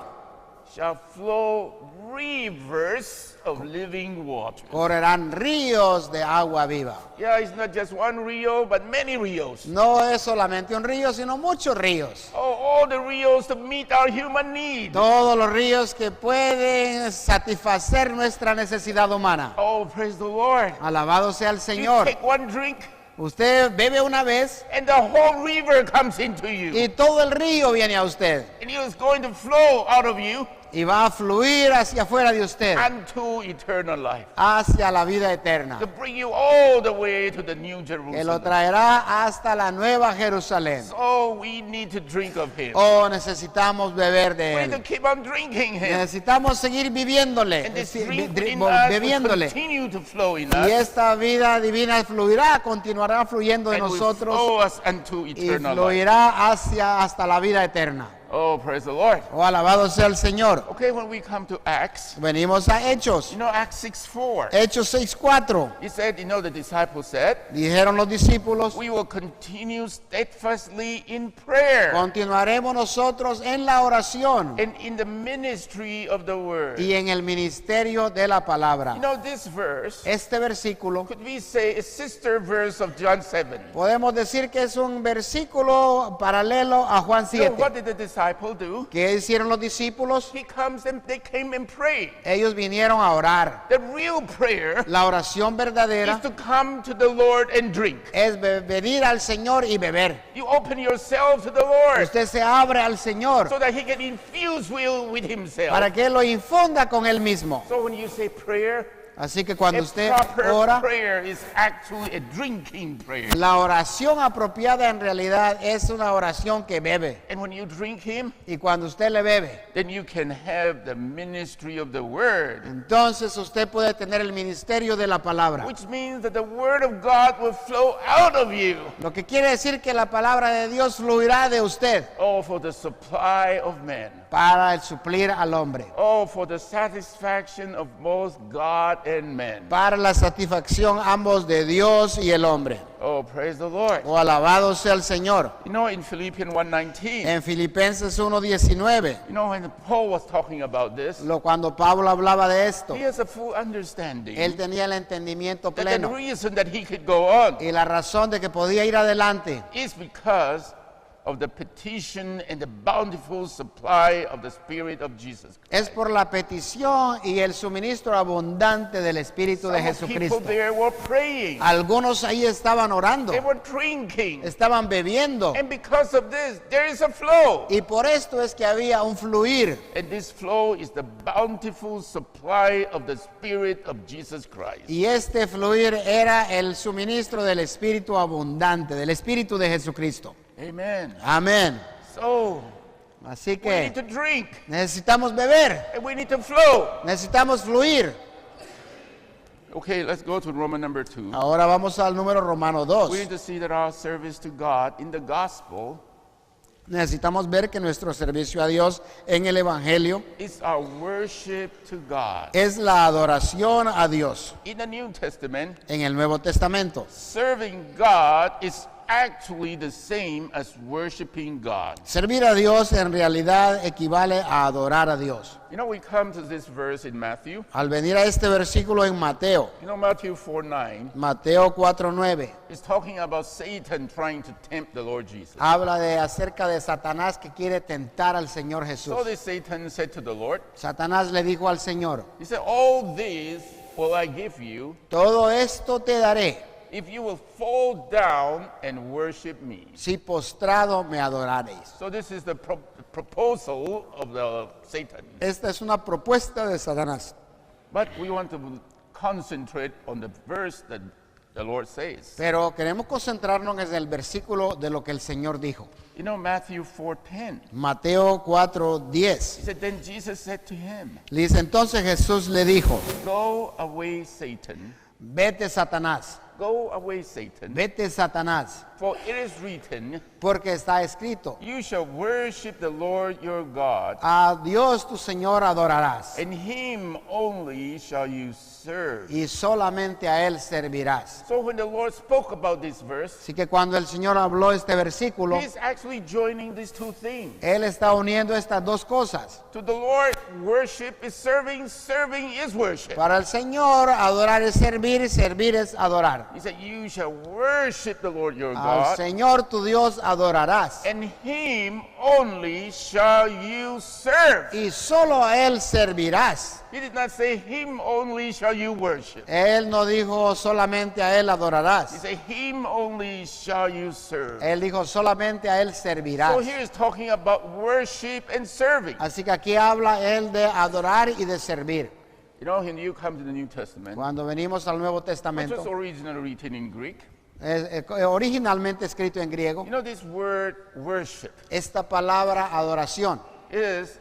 Speaker 1: shall flow rivers of living water.
Speaker 2: correrán ríos de agua viva.
Speaker 1: Yeah, it's not just one rio, but many rios.
Speaker 2: No es solamente un río, sino muchos ríos.
Speaker 1: Oh, all the rios to meet our human need.
Speaker 2: Todos los ríos que pueden satisfacer nuestra necesidad humana.
Speaker 1: Oh, praise the Lord.
Speaker 2: Alabado sea el
Speaker 1: You
Speaker 2: Señor.
Speaker 1: take one drink,
Speaker 2: Usted bebe una vez
Speaker 1: and the whole river comes into you.
Speaker 2: y todo el río viene a usted
Speaker 1: And it is going to flow out of you
Speaker 2: y va a fluir hacia afuera de usted,
Speaker 1: unto eternal life,
Speaker 2: hacia la vida eterna,
Speaker 1: to bring you all the way to the new
Speaker 2: que lo
Speaker 1: Jerusalem.
Speaker 2: traerá hasta la nueva Jerusalén.
Speaker 1: So we need to drink of Him.
Speaker 2: Oh, necesitamos beber de
Speaker 1: We need to
Speaker 2: Él.
Speaker 1: keep on drinking Him.
Speaker 2: Necesitamos seguir viviéndole,
Speaker 1: And this drink in us will
Speaker 2: bebiéndole.
Speaker 1: continue to flow in
Speaker 2: Y
Speaker 1: us
Speaker 2: esta vida divina fluirá, continuará fluyendo de
Speaker 1: and will
Speaker 2: nosotros
Speaker 1: flow us unto
Speaker 2: y
Speaker 1: eternal life.
Speaker 2: fluirá hasta la vida eterna.
Speaker 1: Oh, praise the Lord.
Speaker 2: Oh, alabado sea el Señor.
Speaker 1: Okay, when we come to Acts,
Speaker 2: Venimos a Hechos.
Speaker 1: Acts 6:4.
Speaker 2: Hechos 6:4.
Speaker 1: He said, the disciples said,
Speaker 2: Dijeron los discípulos,
Speaker 1: we will continue steadfastly in prayer
Speaker 2: continuaremos nosotros en la oración
Speaker 1: and in the ministry of the word.
Speaker 2: y en el ministerio de la palabra.
Speaker 1: This verse,
Speaker 2: Este versículo
Speaker 1: could we say, a sister verse of John 7.
Speaker 2: podemos decir que es un versículo paralelo a Juan
Speaker 1: So
Speaker 2: 7.
Speaker 1: what did the disciple do?
Speaker 2: ¿Qué hicieron los discípulos?
Speaker 1: They came and prayed.
Speaker 2: Ellos vinieron a orar.
Speaker 1: The real prayer
Speaker 2: La oración
Speaker 1: is
Speaker 2: verdadera
Speaker 1: to come to the Lord and drink.
Speaker 2: es venir al Señor y beber.
Speaker 1: You open yourself to the Lord
Speaker 2: Usted se abre al Señor
Speaker 1: so that He can infuse you with Himself.
Speaker 2: para que Él lo infunda con Él mismo.
Speaker 1: So when you say prayer,
Speaker 2: Así que cuando
Speaker 1: a
Speaker 2: usted
Speaker 1: proper
Speaker 2: ora,
Speaker 1: prayer is actually a drinking prayer.
Speaker 2: la oración apropiada en realidad es una oración que bebe.
Speaker 1: And when you drink Him,
Speaker 2: Y cuando usted le bebe,
Speaker 1: then you can have the ministry of the Word,
Speaker 2: entonces usted puede tener el ministerio de la palabra.
Speaker 1: which means that the Word of God will flow out of you.
Speaker 2: Lo que quiere decir que la palabra de Dios fluirá de usted
Speaker 1: Oh, for the supply of men.
Speaker 2: para el suplir al hombre.
Speaker 1: Oh, for the satisfaction of both God and man.
Speaker 2: para la satisfacción ambos de Dios y el hombre.
Speaker 1: Oh, praise the Lord.
Speaker 2: O alabado sea el Señor.
Speaker 1: You know, in Philippians 1:19,
Speaker 2: En Filipenses 1:19,
Speaker 1: you know, when Paul was talking about this,
Speaker 2: cuando Pablo hablaba de esto,
Speaker 1: he has a full understanding
Speaker 2: él tenía el entendimiento
Speaker 1: that the
Speaker 2: pleno.
Speaker 1: reason that he could go on
Speaker 2: Y la razón de que podía ir adelante
Speaker 1: is because of the petition and the bountiful supply of the Spirit of Jesus Christ.
Speaker 2: es por la petición y el suministro abundante del Espíritu de
Speaker 1: Some people
Speaker 2: Jesucristo.
Speaker 1: there were praying,
Speaker 2: Algunos ahí estaban orando,
Speaker 1: they were drinking,
Speaker 2: estaban bebiendo.
Speaker 1: and because of this, there is a flow.
Speaker 2: Y por esto es que había un fluir.
Speaker 1: And this flow is the bountiful supply of the Spirit of Jesus Christ.
Speaker 2: Y este fluir era el suministro del Espíritu abundante, del Espíritu de Jesucristo.
Speaker 1: Amen.
Speaker 2: Amén.
Speaker 1: So,
Speaker 2: Así
Speaker 1: we need
Speaker 2: que
Speaker 1: to drink,
Speaker 2: necesitamos beber,
Speaker 1: and we need to flow.
Speaker 2: necesitamos fluir.
Speaker 1: Okay, let's go to Roman number 2.
Speaker 2: Ahora vamos al número Romano 2.
Speaker 1: We need to see that our service to God in the gospel
Speaker 2: Necesitamos ver que nuestro servicio a Dios en el Evangelio
Speaker 1: is our worship to God.
Speaker 2: es la adoración a Dios.
Speaker 1: In the New Testament,
Speaker 2: En el Nuevo Testamento,
Speaker 1: serving God is actually the same as worshiping God.
Speaker 2: servir a Dios en realidad equivale a adorar a Dios.
Speaker 1: You know, we come to this verse in Matthew.
Speaker 2: Al venir a este versículo en Mateo,
Speaker 1: You know, Matthew 4:9
Speaker 2: Mateo 4:9,
Speaker 1: is talking about Satan trying to tempt the Lord Jesus.
Speaker 2: habla de acerca de Satanás que quiere tentar al Señor Jesús.
Speaker 1: So this Satan said to the Lord,
Speaker 2: Satanás le dijo al Señor,
Speaker 1: he said, all this will I give you
Speaker 2: todo esto te daré
Speaker 1: if you will fall down and worship me.
Speaker 2: si postrado me adorareis.
Speaker 1: So this is the proposal of the Satan.
Speaker 2: Esta es una propuesta de Satanás.
Speaker 1: But we want to concentrate on the verse that the Lord says.
Speaker 2: Pero queremos concentrarnos en el versículo de lo que el Señor dijo.
Speaker 1: You know, Matthew 4:10.
Speaker 2: Mateo
Speaker 1: He
Speaker 2: 4:10.
Speaker 1: said, then Jesus said to him,
Speaker 2: Dice, entonces Jesús le dijo,
Speaker 1: go away, Satan.
Speaker 2: vete Satanás,
Speaker 1: Go away, Satan.
Speaker 2: vete Satanás,
Speaker 1: For it is written,
Speaker 2: porque está escrito,
Speaker 1: you shall worship the Lord your God,
Speaker 2: a Dios tu Señor adorarás,
Speaker 1: and him only shall you serve.
Speaker 2: y solamente a Él servirás.
Speaker 1: So when the Lord spoke about this verse,
Speaker 2: Así que cuando el Señor habló este versículo,
Speaker 1: he's actually joining these two things.
Speaker 2: Él está uniendo estas dos cosas.
Speaker 1: To the Lord, worship is serving, serving is worship.
Speaker 2: Para el Señor, adorar es servir, y servir es adorar.
Speaker 1: He said, you shall worship the Lord your
Speaker 2: Al
Speaker 1: God,
Speaker 2: Señor tu Dios adorarás,
Speaker 1: and him only shall you serve.
Speaker 2: y solo a Él servirás.
Speaker 1: He did not say, him only shall you worship.
Speaker 2: Él no dijo solamente a Él
Speaker 1: He
Speaker 2: adorarás.
Speaker 1: said, him only shall you serve.
Speaker 2: Él dijo solamente a Él servirás.
Speaker 1: So here is talking about worship and serving.
Speaker 2: Así que aquí habla Él de adorar y de servir.
Speaker 1: You know, when you come to the New Testament,
Speaker 2: Cuando venimos al Nuevo
Speaker 1: which was
Speaker 2: Testamento,
Speaker 1: originally written in Greek,
Speaker 2: originalmente escrito en griego,
Speaker 1: you know, this word worship
Speaker 2: esta palabra adoración
Speaker 1: is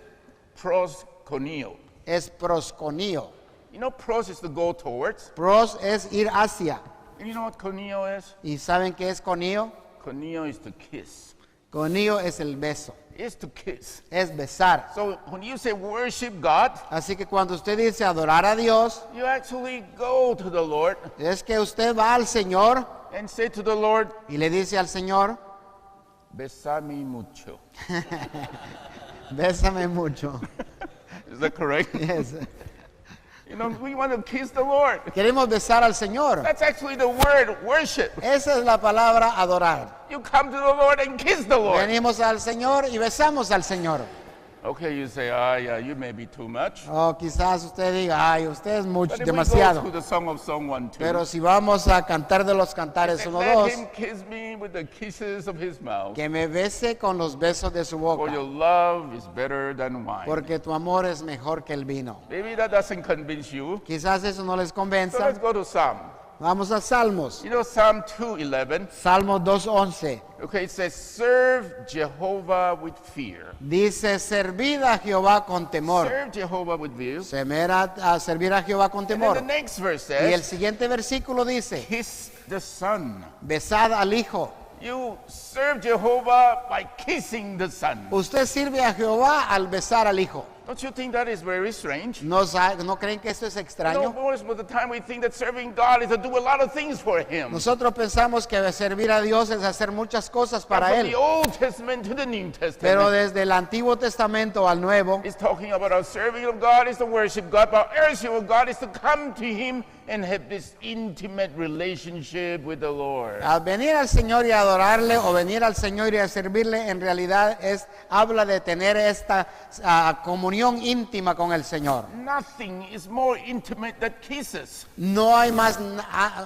Speaker 1: proskuneo.
Speaker 2: es prosconio.
Speaker 1: You know, pros is to go towards.
Speaker 2: Pros es ir hacia.
Speaker 1: And you know what coneo is?
Speaker 2: ¿Y saben qué es conio?
Speaker 1: Coneo is to kiss.
Speaker 2: Conio es el beso,
Speaker 1: It's to kiss.
Speaker 2: es besar.
Speaker 1: So when you say worship God,
Speaker 2: Así que cuando usted dice adorar a Dios,
Speaker 1: you actually go to the Lord
Speaker 2: es que usted va al Señor
Speaker 1: and say to the Lord,
Speaker 2: y le dice al Señor,
Speaker 1: besame mucho.
Speaker 2: bésame mucho.
Speaker 1: Is that correct?
Speaker 2: Yes.
Speaker 1: You know, we want to kiss the Lord.
Speaker 2: Queremos besar al Señor.
Speaker 1: That's actually the word worship.
Speaker 2: Esa es la palabra adorar.
Speaker 1: You come to the Lord and kiss the Lord.
Speaker 2: Venimos al Señor y besamos al Señor.
Speaker 1: Okay, you say, ah, yeah, you may be too much.
Speaker 2: O quizás usted diga, ay, usted es mucho,
Speaker 1: But if we go
Speaker 2: demasiado.
Speaker 1: to the Song of Song 1, 2,
Speaker 2: Pero si vamos a cantar de los cantares
Speaker 1: say,
Speaker 2: 1,
Speaker 1: let
Speaker 2: 2,
Speaker 1: him kiss me with the kisses of his mouth.
Speaker 2: que me bese con los besos de su
Speaker 1: For
Speaker 2: boca,
Speaker 1: your love is better than wine.
Speaker 2: porque tu amor es mejor que el vino.
Speaker 1: Maybe that doesn't convince you.
Speaker 2: Quizás eso no les
Speaker 1: So
Speaker 2: convenza.
Speaker 1: let's go to Psalm.
Speaker 2: Vamos a Salmos.
Speaker 1: You know, Psalm 2:11.
Speaker 2: Salmo 2:11.
Speaker 1: Okay, it says, serve Jehovah with fear.
Speaker 2: Dice, servid a Jehová con temor.
Speaker 1: Serve Jehovah with fear.
Speaker 2: A servir a Jehová con
Speaker 1: And then
Speaker 2: temor.
Speaker 1: the next verse
Speaker 2: Y el
Speaker 1: says,
Speaker 2: siguiente versículo dice,
Speaker 1: kiss the Son.
Speaker 2: besad al Hijo.
Speaker 1: You serve Jehovah by kissing the Son.
Speaker 2: Usted sirve a Jehová al besar al Hijo.
Speaker 1: Don't you think that is very strange?
Speaker 2: ¿No creen que esto es extraño?
Speaker 1: Most of the time we think that serving God is to do a lot of things for Him.
Speaker 2: Nosotros pensamos que servir a Dios es hacer muchas cosas para
Speaker 1: From
Speaker 2: Él.
Speaker 1: the Old Testament to the New Testament,
Speaker 2: Pero desde el Antiguo Testamento al Nuevo,
Speaker 1: it's talking about our serving of God is to worship God, but our worship of God is to come to Him and have this intimate relationship with the Lord.
Speaker 2: al venir al Señor y adorarle o venir al Señor y a servirle, en realidad habla de tener esta comunión íntima con el Señor.
Speaker 1: Nothing is more intimate than kisses.
Speaker 2: No hay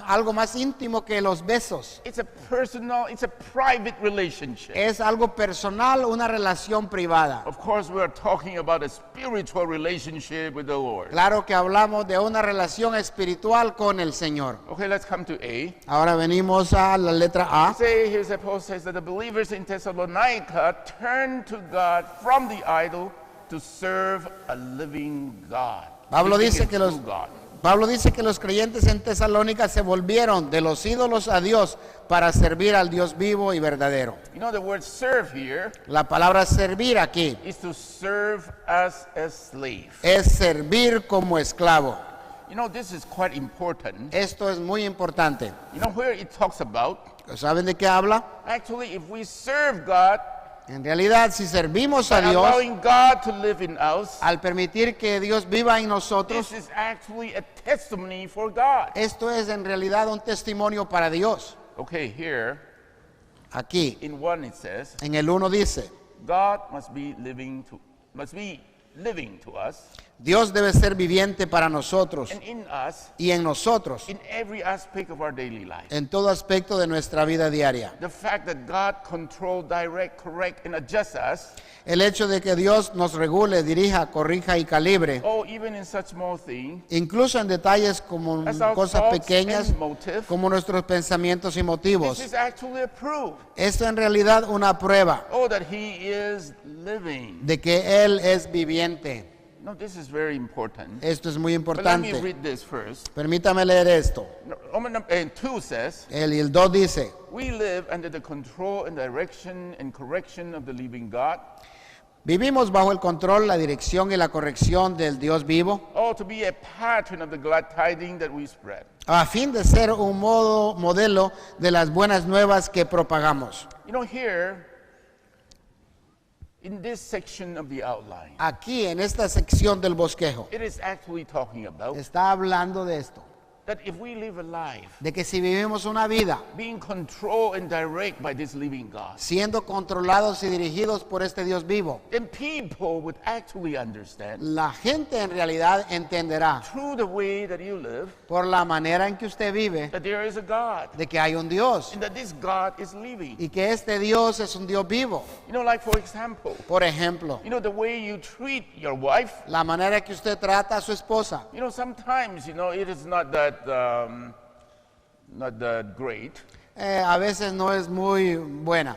Speaker 2: algo más íntimo que los besos.
Speaker 1: It's a personal, it's a private relationship.
Speaker 2: Es algo personal, una relación privada.
Speaker 1: Of course, we are talking about a spiritual relationship with the Lord.
Speaker 2: Claro que hablamos de una relación espiritual con el Señor.
Speaker 1: Okay, let's come to A.
Speaker 2: Ahora venimos a la letra A.
Speaker 1: Here's the Paul says that the believers in Thessalonica turned to God from the idol to serve a living God.
Speaker 2: Pablo
Speaker 1: Living
Speaker 2: dice
Speaker 1: and
Speaker 2: que
Speaker 1: true
Speaker 2: los
Speaker 1: God.
Speaker 2: Pablo dice que los creyentes en Tesalónica se volvieron de los ídolos a Dios para servir al Dios vivo y verdadero.
Speaker 1: You know, the word serve here
Speaker 2: La palabra servir aquí
Speaker 1: is to serve as a slave.
Speaker 2: es servir como esclavo.
Speaker 1: You know, this is quite important.
Speaker 2: Esto es muy importante.
Speaker 1: You know where it talks about?
Speaker 2: ¿Saben de qué habla?
Speaker 1: Actually, if we serve God,
Speaker 2: En realidad, si servimos
Speaker 1: by
Speaker 2: a Dios,
Speaker 1: allowing God to live in us,
Speaker 2: al permitir que Dios viva en nosotros,
Speaker 1: this is actually a testimony for God.
Speaker 2: esto es en realidad un testimonio para Dios.
Speaker 1: Okay, here
Speaker 2: Aquí,
Speaker 1: in 1 it says,
Speaker 2: en el 1 dice,
Speaker 1: God must be living to us,
Speaker 2: Dios debe ser viviente para nosotros
Speaker 1: and in us,
Speaker 2: y en nosotros,
Speaker 1: in every aspect of our daily life.
Speaker 2: en todo aspecto de nuestra vida diaria.
Speaker 1: The fact that God control, direct, correct, and adjust us,
Speaker 2: El hecho de que Dios nos regule, dirija, corrija y calibre,
Speaker 1: oh, even in such small things,
Speaker 2: incluso en detalles como
Speaker 1: as our
Speaker 2: cosas
Speaker 1: thoughts
Speaker 2: pequeñas,
Speaker 1: and motive,
Speaker 2: como nuestros pensamientos y
Speaker 1: this
Speaker 2: motivos.
Speaker 1: is actually a proof,
Speaker 2: Esto en realidad una prueba
Speaker 1: oh, that He is living.
Speaker 2: de que Él es viviente.
Speaker 1: No, this is very important.
Speaker 2: Esto es muy
Speaker 1: But let me
Speaker 2: importante.
Speaker 1: read this first.
Speaker 2: Permítame leer esto.
Speaker 1: Romans 2 says,
Speaker 2: El 2 dice,
Speaker 1: we live under the control and direction and correction of the living God.
Speaker 2: vivimos bajo el control, la dirección y la corrección del Dios vivo,
Speaker 1: Oh, to be a pattern of the glad tidings that we spread.
Speaker 2: a fin de ser un modelo de las buenas nuevas que propagamos.
Speaker 1: You know, here, in this section of the outline,
Speaker 2: Aquí en esta sección del bosquejo
Speaker 1: it is actually talking about
Speaker 2: está hablando de esto,
Speaker 1: that if we live a life
Speaker 2: de que si vivimos una vida
Speaker 1: being controlled and directed by this living God,
Speaker 2: siendo controlados y dirigidos por este Dios vivo,
Speaker 1: then people would actually understand
Speaker 2: la gente en realidad entenderá
Speaker 1: through the way that you live
Speaker 2: por la manera en que usted vive
Speaker 1: that there is a God
Speaker 2: de que hay un Dios
Speaker 1: and that this God is living.
Speaker 2: y que este Dios es un Dios vivo.
Speaker 1: You know, like for example,
Speaker 2: Por ejemplo,
Speaker 1: you know, the way you treat your wife,
Speaker 2: la manera que usted trata a su esposa.
Speaker 1: you know, sometimes, you know, it is not that great.
Speaker 2: A veces no es muy buena.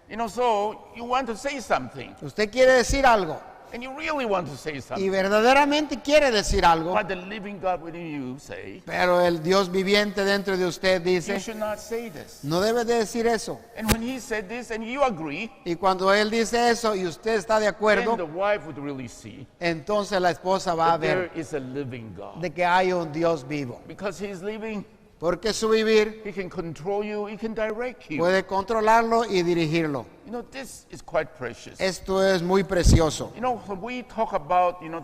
Speaker 1: You know, so you want to say something,
Speaker 2: Usted quiere decir algo
Speaker 1: and you really want to say
Speaker 2: y
Speaker 1: something,
Speaker 2: verdaderamente quiere decir algo,
Speaker 1: but the living God within you say,
Speaker 2: pero el Dios viviente dentro de usted
Speaker 1: you
Speaker 2: dice,
Speaker 1: should not say this.
Speaker 2: no debe de decir eso.
Speaker 1: And when He said this and you agree,
Speaker 2: Y cuando él dice eso y usted está de
Speaker 1: then
Speaker 2: acuerdo,
Speaker 1: the wife would really see
Speaker 2: entonces la esposa va a
Speaker 1: that there
Speaker 2: ver
Speaker 1: is a living God.
Speaker 2: de que hay un Dios vivo.
Speaker 1: Because He's living,
Speaker 2: Porque su vivir
Speaker 1: He can control you, He can direct you.
Speaker 2: puede controlarlo y dirigirlo.
Speaker 1: You know, this is quite precious.
Speaker 2: Esto es muy precioso.
Speaker 1: You know, when we talk about, you know,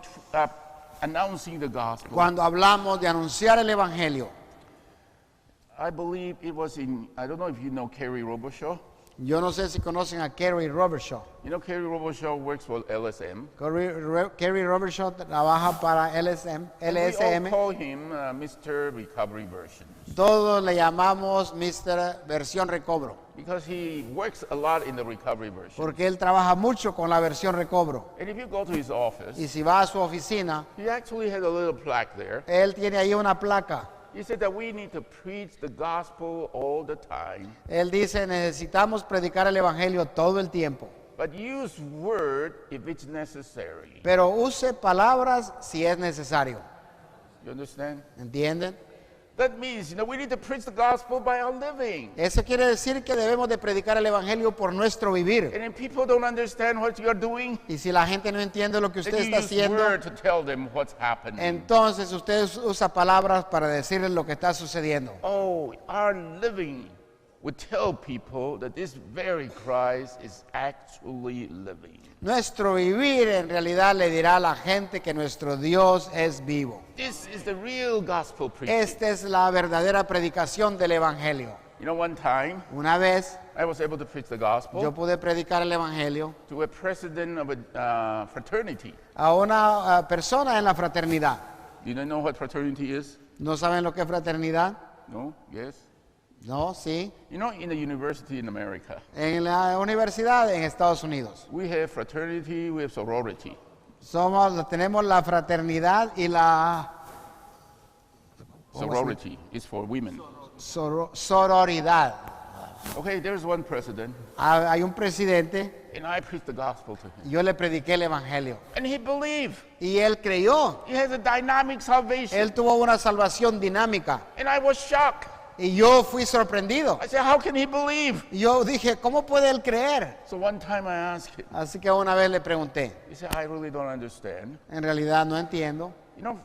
Speaker 1: announcing the gospel,
Speaker 2: Cuando hablamos de anunciar el Evangelio,
Speaker 1: I believe it was I don't know if you know Kerry Robichaud.
Speaker 2: yo no sé si conocen a Kerry Robichaud.
Speaker 1: You know, Kerry Robichaud works for LSM.
Speaker 2: Kerry Robichaud trabaja para LSM.
Speaker 1: We all call him Mr. Recovery Version
Speaker 2: Todos le llamamos Mr. Versión Recobro,
Speaker 1: because he works a lot in the recovery version.
Speaker 2: porque él trabaja mucho con la versión Recobro.
Speaker 1: And if you go to his office,
Speaker 2: Y si va a su oficina,
Speaker 1: he actually has a little plaque there.
Speaker 2: él tiene ahí una placa.
Speaker 1: He said that we need to preach the gospel all the time,
Speaker 2: Él dice, necesitamos predicar el Evangelio todo el tiempo,
Speaker 1: but use word if it's necessary.
Speaker 2: pero use palabras si es necesario.
Speaker 1: You understand?
Speaker 2: ¿Entienden?
Speaker 1: That means, we need to preach the gospel by our living.
Speaker 2: Eso quiere decir que debemos de predicar el evangelio por nuestro vivir.
Speaker 1: And if people don't understand what you are doing,
Speaker 2: Y si la gente no entiende lo que usted
Speaker 1: then you
Speaker 2: está
Speaker 1: use
Speaker 2: haciendo,
Speaker 1: word to tell them what's happening.
Speaker 2: entonces usted usa palabras para decirles lo que está sucediendo.
Speaker 1: Oh, our living would tell people that this very Christ is actually living.
Speaker 2: Nuestro vivir en realidad le dirá a la gente que nuestro Dios es vivo.
Speaker 1: This is the real gospel preaching.
Speaker 2: Esta es la verdadera predicación del evangelio.
Speaker 1: One time
Speaker 2: Una vez
Speaker 1: I was able to preach the gospel
Speaker 2: yo pude predicar el evangelio
Speaker 1: to a president of a fraternity.
Speaker 2: a una persona en la fraternidad.
Speaker 1: Do you know what fraternity is?
Speaker 2: ¿No saben lo que es fraternidad?
Speaker 1: No? Yes?
Speaker 2: No, sí.
Speaker 1: In the university in America,
Speaker 2: En la universidad en Estados Unidos.
Speaker 1: we have fraternity, we have sorority.
Speaker 2: Tenemos la fraternidad y la
Speaker 1: Sorority is for women.
Speaker 2: sororidad.
Speaker 1: Okay, there's one president,
Speaker 2: Hay un presidente
Speaker 1: and I preached the gospel to him.
Speaker 2: y yo le prediqué el evangelio.
Speaker 1: And he believed.
Speaker 2: Y él creyó.
Speaker 1: He has a dynamic salvation.
Speaker 2: Él tuvo una salvación dinámica.
Speaker 1: And I was shocked.
Speaker 2: Y yo fui sorprendido.
Speaker 1: I said, how can he believe?
Speaker 2: Y yo dije, ¿cómo puede él creer?
Speaker 1: So one time I asked him,
Speaker 2: Así que una vez le pregunté.
Speaker 1: he said, I really don't understand.
Speaker 2: En realidad no entiendo.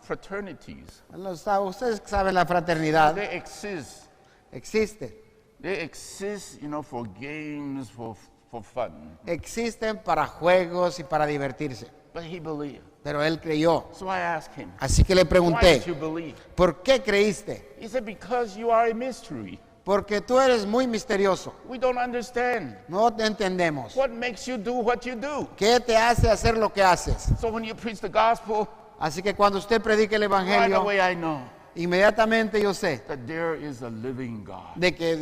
Speaker 1: Fraternities,
Speaker 2: Ustedes saben la fraternidad.
Speaker 1: they exist.
Speaker 2: Existe.
Speaker 1: They exist, for games, for fun.
Speaker 2: Existen para juegos y para divertirse.
Speaker 1: But he believed.
Speaker 2: Pero él creyó.
Speaker 1: So I asked him,
Speaker 2: Así que le
Speaker 1: why
Speaker 2: pregunté,
Speaker 1: did you believe?
Speaker 2: ¿por qué creíste?
Speaker 1: He said, because you are a mystery.
Speaker 2: Porque tú eres muy misterioso.
Speaker 1: We don't understand.
Speaker 2: No te entendemos.
Speaker 1: What makes you do what you do?
Speaker 2: ¿Qué te hace hacer lo que haces?
Speaker 1: So when you preach the gospel,
Speaker 2: Así que cuando usted predique el
Speaker 1: right
Speaker 2: evangelio,
Speaker 1: away I know
Speaker 2: inmediatamente yo sé
Speaker 1: that there is a living God.
Speaker 2: de que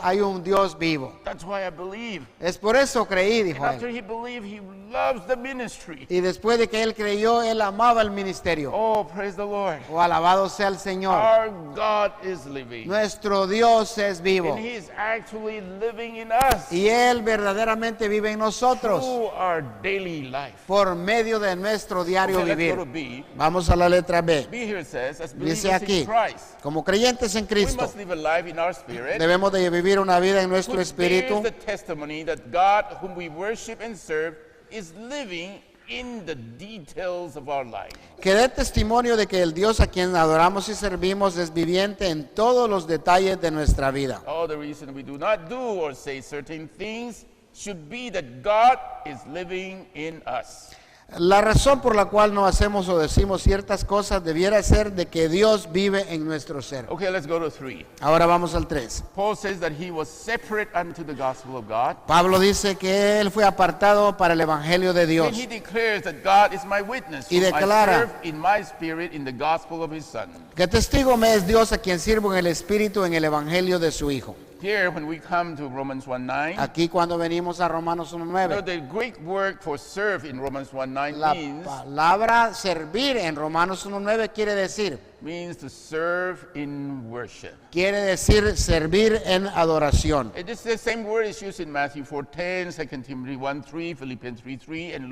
Speaker 2: hay un Dios vivo.
Speaker 1: That's why I believe.
Speaker 2: Es por eso creí,
Speaker 1: And
Speaker 2: dijo
Speaker 1: after
Speaker 2: él.
Speaker 1: he believed, he loves the ministry.
Speaker 2: Y después de que él creyó, él amaba el ministerio.
Speaker 1: Oh, praise the Lord.
Speaker 2: O alabado sea el Señor.
Speaker 1: Our God is living.
Speaker 2: Nuestro Dios es vivo.
Speaker 1: And he is actually living in us
Speaker 2: Y él verdaderamente vive en nosotros
Speaker 1: through our daily life.
Speaker 2: por medio de nuestro diario
Speaker 1: Okay, let's go to
Speaker 2: vivir.
Speaker 1: B.
Speaker 2: Vamos a la letra B.
Speaker 1: B here says, as
Speaker 2: Dice
Speaker 1: believers
Speaker 2: aquí,
Speaker 1: in Christ,
Speaker 2: como creyentes en
Speaker 1: we
Speaker 2: Cristo,
Speaker 1: must live a life in our spirit
Speaker 2: debemos de vivir una vida en nuestro
Speaker 1: which
Speaker 2: espíritu
Speaker 1: bears the testimony that God, whom we worship and serve, is living in the details of our life.
Speaker 2: que dé testimonio de que el Dios a quien adoramos y servimos es viviente en todos los detalles de nuestra vida.
Speaker 1: All the reason we do not do or say certain things should be that God is living in us.
Speaker 2: La razón por la cual no hacemos o decimos ciertas cosas debiera ser de que Dios vive en nuestro ser.
Speaker 1: Okay, let's go to 3.
Speaker 2: Ahora vamos al 3.
Speaker 1: Paul says that he was separate unto the gospel of God.
Speaker 2: Pablo dice que él fue apartado para el evangelio de Dios.
Speaker 1: And he declares that God is my witness,
Speaker 2: Y
Speaker 1: whom I
Speaker 2: declara-
Speaker 1: serve in my spirit in the gospel of his Son.
Speaker 2: Que testigo me es Dios a quien sirvo en el espíritu en el evangelio de su Hijo.
Speaker 1: Here, when we come to Romans 1:9,
Speaker 2: Aquí cuando venimos a Romanos 1:9,
Speaker 1: the Greek word for serve in Romans 1:9
Speaker 2: la
Speaker 1: means
Speaker 2: palabra servir en Romanos 1:9
Speaker 1: means to serve in worship.
Speaker 2: quiere decir servir en adoración.
Speaker 1: And this is the same word is used in Matthew 4:10, 2 Timothy 1:3, Philippians 3:3, and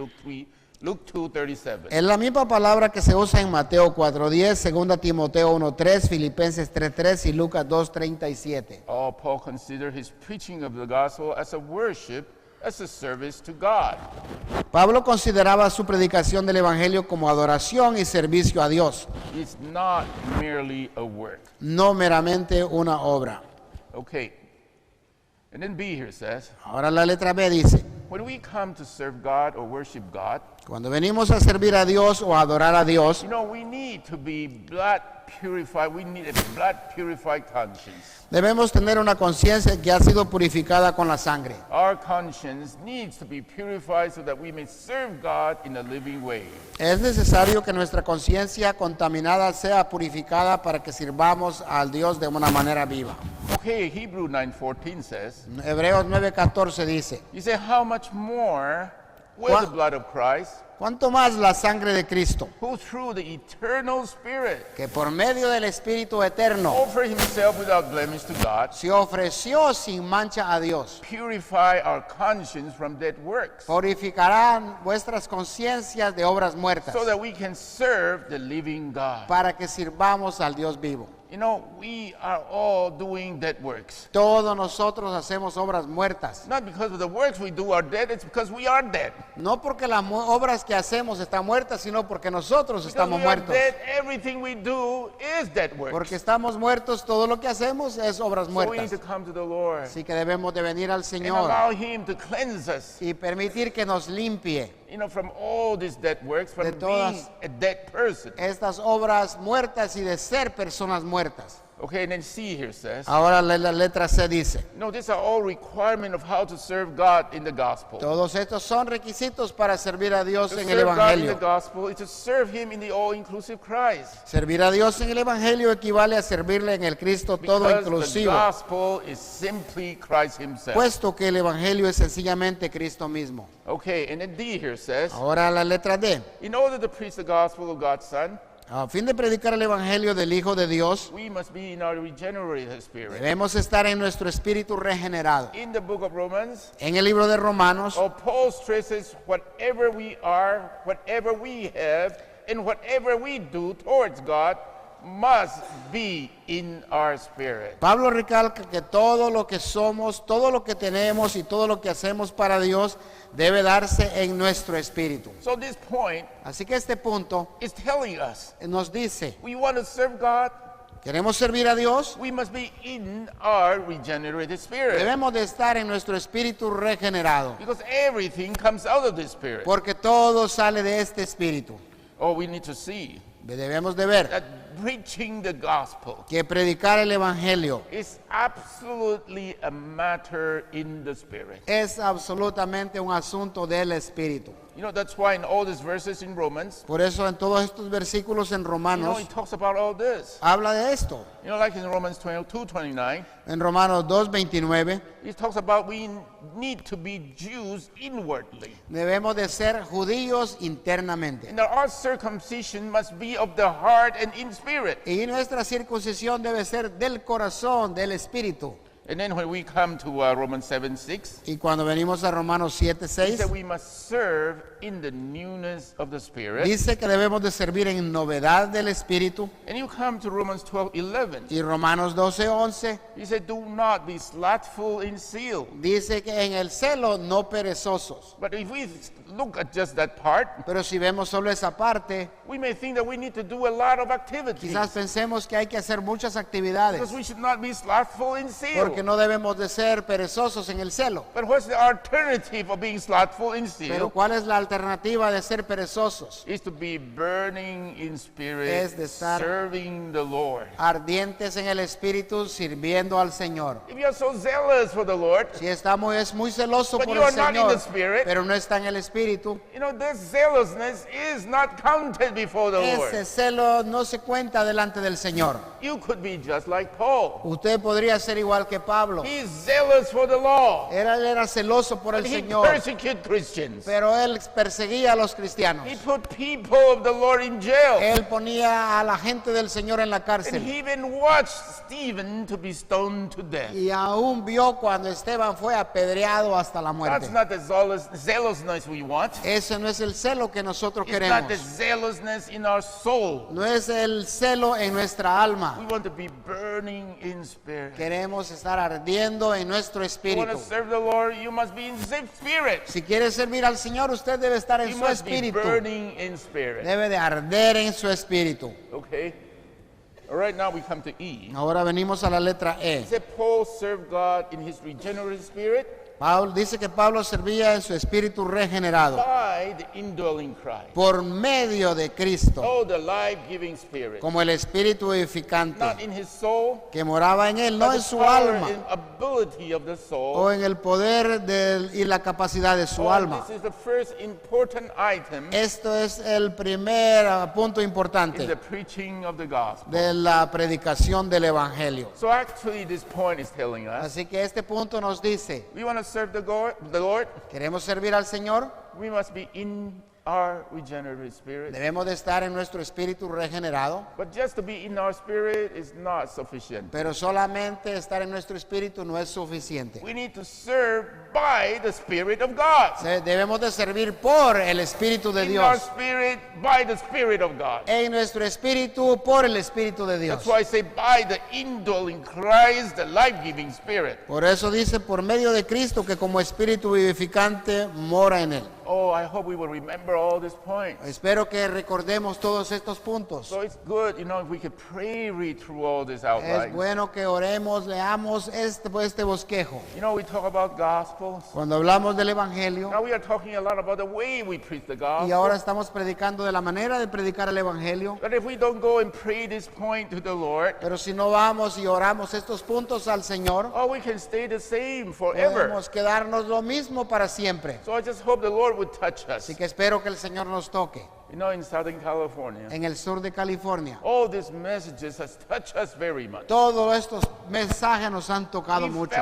Speaker 1: Luke 2:37.
Speaker 2: Es la misma palabra que se usa en Mateo 4:10, 2 Timoteo 1:3, Filipenses 3:3 y Lucas 2:37.
Speaker 1: Paul considered his preaching of the gospel as a worship, as a service to God.
Speaker 2: Pablo consideraba su predicación del evangelio como adoración y servicio a Dios,
Speaker 1: It's not merely a work.
Speaker 2: no meramente una obra.
Speaker 1: Okay. And then B here says,
Speaker 2: Ahora la letra B dice,
Speaker 1: when we come to serve God or worship God,
Speaker 2: cuando venimos a servir a Dios o a adorar a Dios,
Speaker 1: we need to be blood purified. We need a blood purified conscience.
Speaker 2: debemos tener una conciencia que ha sido purificada con la sangre.
Speaker 1: Our conscience needs to be purified so that we may serve God in a living way.
Speaker 2: Es necesario que nuestra conciencia contaminada sea purificada para que sirvamos al Dios de una manera viva.
Speaker 1: Okay, Hebrews 9:14 says,
Speaker 2: Hebreos 9:14 dice,
Speaker 1: you say, how much more will
Speaker 2: What?
Speaker 1: the blood of Christ,
Speaker 2: ¿cuánto más la sangre de Cristo,
Speaker 1: who through the eternal Spirit
Speaker 2: que por medio del Espíritu Eterno
Speaker 1: offered himself without blemish to God,
Speaker 2: se ofreció sin mancha a Dios,
Speaker 1: purify our conscience from dead works,
Speaker 2: purificarán vuestras conciencias de obras muertas
Speaker 1: so that we can serve the living God?
Speaker 2: para que sirvamos al Dios vivo?
Speaker 1: You know, we are all doing dead works.
Speaker 2: Todos nosotros hacemos obras muertas.
Speaker 1: Not because of the works we do are dead, it's because we are dead.
Speaker 2: No porque las obras que hacemos están muertas, sino porque nosotros
Speaker 1: Because
Speaker 2: estamos
Speaker 1: we are
Speaker 2: muertos.
Speaker 1: dead, everything we do is dead works.
Speaker 2: Porque estamos muertos, todo lo que hacemos es obras
Speaker 1: So we need
Speaker 2: muertas.
Speaker 1: to come to the Lord
Speaker 2: Así que debemos de venir al
Speaker 1: and
Speaker 2: Señor
Speaker 1: allow Him to cleanse us,
Speaker 2: y permitir que nos limpie
Speaker 1: you know, from all these dead works, from
Speaker 2: De todas-
Speaker 1: being a dead person.
Speaker 2: estas obras muertas y de ser personas muertas.
Speaker 1: Okay, and then C here says,
Speaker 2: Ahora la letra C dice,
Speaker 1: no, these are all requirements of how to serve God in the gospel.
Speaker 2: todos estos son requisitos para servir a Dios
Speaker 1: To
Speaker 2: en el
Speaker 1: serve God in the
Speaker 2: Evangelio.
Speaker 1: gospel is to serve Him in the all-inclusive Christ.
Speaker 2: Servir a Dios en el Evangelio equivale a servirle en el Cristo todo
Speaker 1: Because the
Speaker 2: inclusivo,
Speaker 1: gospel is simply Christ Himself.
Speaker 2: puesto que el Evangelio es sencillamente Cristo mismo.
Speaker 1: Okay, and then D here says,
Speaker 2: Ahora la letra D.
Speaker 1: in order to preach the gospel of God's Son,
Speaker 2: A fin de predicar el Evangelio del Hijo de Dios,
Speaker 1: we must be in our regenerated spirit.
Speaker 2: debemos estar en nuestro espíritu regenerado.
Speaker 1: In the book of Romans,
Speaker 2: En el libro de Romanos,
Speaker 1: Paul stresses whatever we are, whatever we have, and whatever we do towards God must be in our spirit.
Speaker 2: Pablo recalca que todo lo que somos, todo lo que tenemos y todo lo que hacemos para Dios debe darse en nuestro espíritu.
Speaker 1: So this point
Speaker 2: Así que este punto
Speaker 1: is telling us
Speaker 2: nos dice,
Speaker 1: we want to serve God,
Speaker 2: queremos servir a Dios,
Speaker 1: we must be in our regenerated spirit.
Speaker 2: debemos de estar en nuestro espíritu regenerado,
Speaker 1: Because everything comes out of the spirit.
Speaker 2: porque todo sale de este espíritu.
Speaker 1: Oh, we need to see
Speaker 2: Debemos de ver
Speaker 1: that preaching the gospel
Speaker 2: que predicar el Evangelio
Speaker 1: is absolutely a matter in the spirit.
Speaker 2: es absolutamente un asunto del espíritu.
Speaker 1: You know, that's why in all these verses in Romans,
Speaker 2: Por eso en todos estos versículos en
Speaker 1: you know,
Speaker 2: Romanos
Speaker 1: it talks about all this.
Speaker 2: habla de esto.
Speaker 1: You know, like in Romans 22:29,
Speaker 2: En Romanos 2:29
Speaker 1: it talks about we need to be Jews inwardly.
Speaker 2: debemos de ser judíos internamente.
Speaker 1: And our circumcision must be of the heart and in spirit.
Speaker 2: Y nuestra circuncisión debe ser del corazón, del espíritu.
Speaker 1: And then when we come to Romans 7:6,
Speaker 2: Y cuando venimos a Romanos
Speaker 1: it
Speaker 2: 7:6,
Speaker 1: says we must serve in the newness of the spirit.
Speaker 2: dice que debemos de servir en novedad del espíritu.
Speaker 1: And you come to Romans 12:11.
Speaker 2: Y Romanos 12:11
Speaker 1: He said, do not be slothful in zeal.
Speaker 2: dice que en el celo no perezosos.
Speaker 1: But if we look at just that part,
Speaker 2: Pero si vemos solo esa parte,
Speaker 1: we may think that we need to do a lot of activities.
Speaker 2: quizás pensemos que hay que hacer muchas actividades,
Speaker 1: Because we should not be slothful in zeal.
Speaker 2: porque no debemos de ser perezosos en el celo.
Speaker 1: But what's the alternative of being slothful in zeal?
Speaker 2: Pero ¿cuál es la alternativa de ser perezosos?
Speaker 1: Is to be burning in spirit,
Speaker 2: Es de estar-
Speaker 1: serving the Lord.
Speaker 2: Ardientes en el espíritu, sirviendo al Señor.
Speaker 1: If you are so zealous for the Lord,
Speaker 2: Si estamos es muy celoso
Speaker 1: But
Speaker 2: por
Speaker 1: you
Speaker 2: el
Speaker 1: are not in
Speaker 2: Señor,
Speaker 1: the spirit.
Speaker 2: pero no está en el espíritu,
Speaker 1: you know, this zealousness is not counted before the
Speaker 2: ese
Speaker 1: Lord.
Speaker 2: celo no se cuenta delante del Señor.
Speaker 1: You could be just like Paul.
Speaker 2: Usted podría ser igual que Pablo.
Speaker 1: He's zealous for the law.
Speaker 2: Él era celoso por el
Speaker 1: But he
Speaker 2: Señor,
Speaker 1: persecuted Christians.
Speaker 2: pero él perseguía a los cristianos.
Speaker 1: He put people of the Lord in jail.
Speaker 2: Él ponía a la gente del Señor en la
Speaker 1: And
Speaker 2: cárcel.
Speaker 1: he even watched Stephen to be stoned to death.
Speaker 2: Y aún vio cuando Esteban fue apedreado hasta la muerte.
Speaker 1: That's not the zealousness we want.
Speaker 2: Ese no es el celo que nosotros
Speaker 1: It's not the
Speaker 2: queremos.
Speaker 1: zealousness in our soul.
Speaker 2: No es el celo en nuestra alma.
Speaker 1: We want to be burning in spirit.
Speaker 2: Queremos estar ardiendo en nuestro
Speaker 1: You want to
Speaker 2: espíritu.
Speaker 1: serve the Lord, you must be in spirit.
Speaker 2: Si quiere servir al Señor, usted debe estar en
Speaker 1: You
Speaker 2: su
Speaker 1: must be
Speaker 2: espíritu.
Speaker 1: burning in spirit.
Speaker 2: Debe de arder en su espíritu.
Speaker 1: Okay? All right, now we come to E.
Speaker 2: Ahora venimos a la letra
Speaker 1: He
Speaker 2: E.
Speaker 1: said Paul served God in his regenerated spirit
Speaker 2: Pablo dice que Pablo servía en su espíritu regenerado
Speaker 1: by the indwelling Christ.
Speaker 2: por medio de Cristo,
Speaker 1: Oh, the life-giving spirit.
Speaker 2: como el espíritu
Speaker 1: Not
Speaker 2: edificante
Speaker 1: in his soul,
Speaker 2: que moraba en él, no
Speaker 1: but
Speaker 2: en
Speaker 1: the
Speaker 2: su
Speaker 1: power
Speaker 2: alma
Speaker 1: and ability of the soul.
Speaker 2: o en el poder y la capacidad de su
Speaker 1: Oh,
Speaker 2: alma.
Speaker 1: this is the first important item
Speaker 2: Esto es el primer punto
Speaker 1: in the
Speaker 2: importante
Speaker 1: preaching of the gospel.
Speaker 2: de la predicación del Evangelio.
Speaker 1: So actually, this point is telling us
Speaker 2: Así que este punto nos dice,
Speaker 1: we want to serve the Lord.
Speaker 2: ¿queremos servir al Señor?
Speaker 1: We must be in our regenerative spirit.
Speaker 2: Debemos de estar en nuestro espíritu regenerado,
Speaker 1: But just to be in our spirit is not sufficient.
Speaker 2: pero solamente estar en nuestro espíritu no es suficiente.
Speaker 1: We need to serve by the Spirit of God.
Speaker 2: Debemos de servir por el Espíritu de
Speaker 1: In our
Speaker 2: Dios.
Speaker 1: spirit, by the Spirit of God.
Speaker 2: En nuestro espíritu por el Espíritu de Dios.
Speaker 1: That's why I say by the indwelling Christ, the life-giving Spirit.
Speaker 2: Por eso dice por medio de Cristo que como espíritu vivificante mora en él.
Speaker 1: Oh, I hope we will remember all these points.
Speaker 2: Espero que recordemos todos estos puntos.
Speaker 1: So it's good, if we could read through all this
Speaker 2: Es
Speaker 1: outline.
Speaker 2: bueno que oremos, leamos este bosquejo.
Speaker 1: We talk about gospels.
Speaker 2: Cuando hablamos del Evangelio,
Speaker 1: Now we are talking a lot about the way we preach the
Speaker 2: y
Speaker 1: gospel.
Speaker 2: ahora estamos predicando de la manera de predicar el Evangelio,
Speaker 1: But if we don't go and pray this point to the Lord,
Speaker 2: pero si no vamos y oramos estos puntos al Señor,
Speaker 1: oh, we can stay the same forever.
Speaker 2: podemos quedarnos lo mismo para siempre.
Speaker 1: So I just hope the Lord would touch us.
Speaker 2: Así que espero que el Señor nos toque.
Speaker 1: In Southern California,
Speaker 2: En el sur de California,
Speaker 1: all these messages has touched us very much.
Speaker 2: todos estos mensajes nos han tocado
Speaker 1: We
Speaker 2: mucho.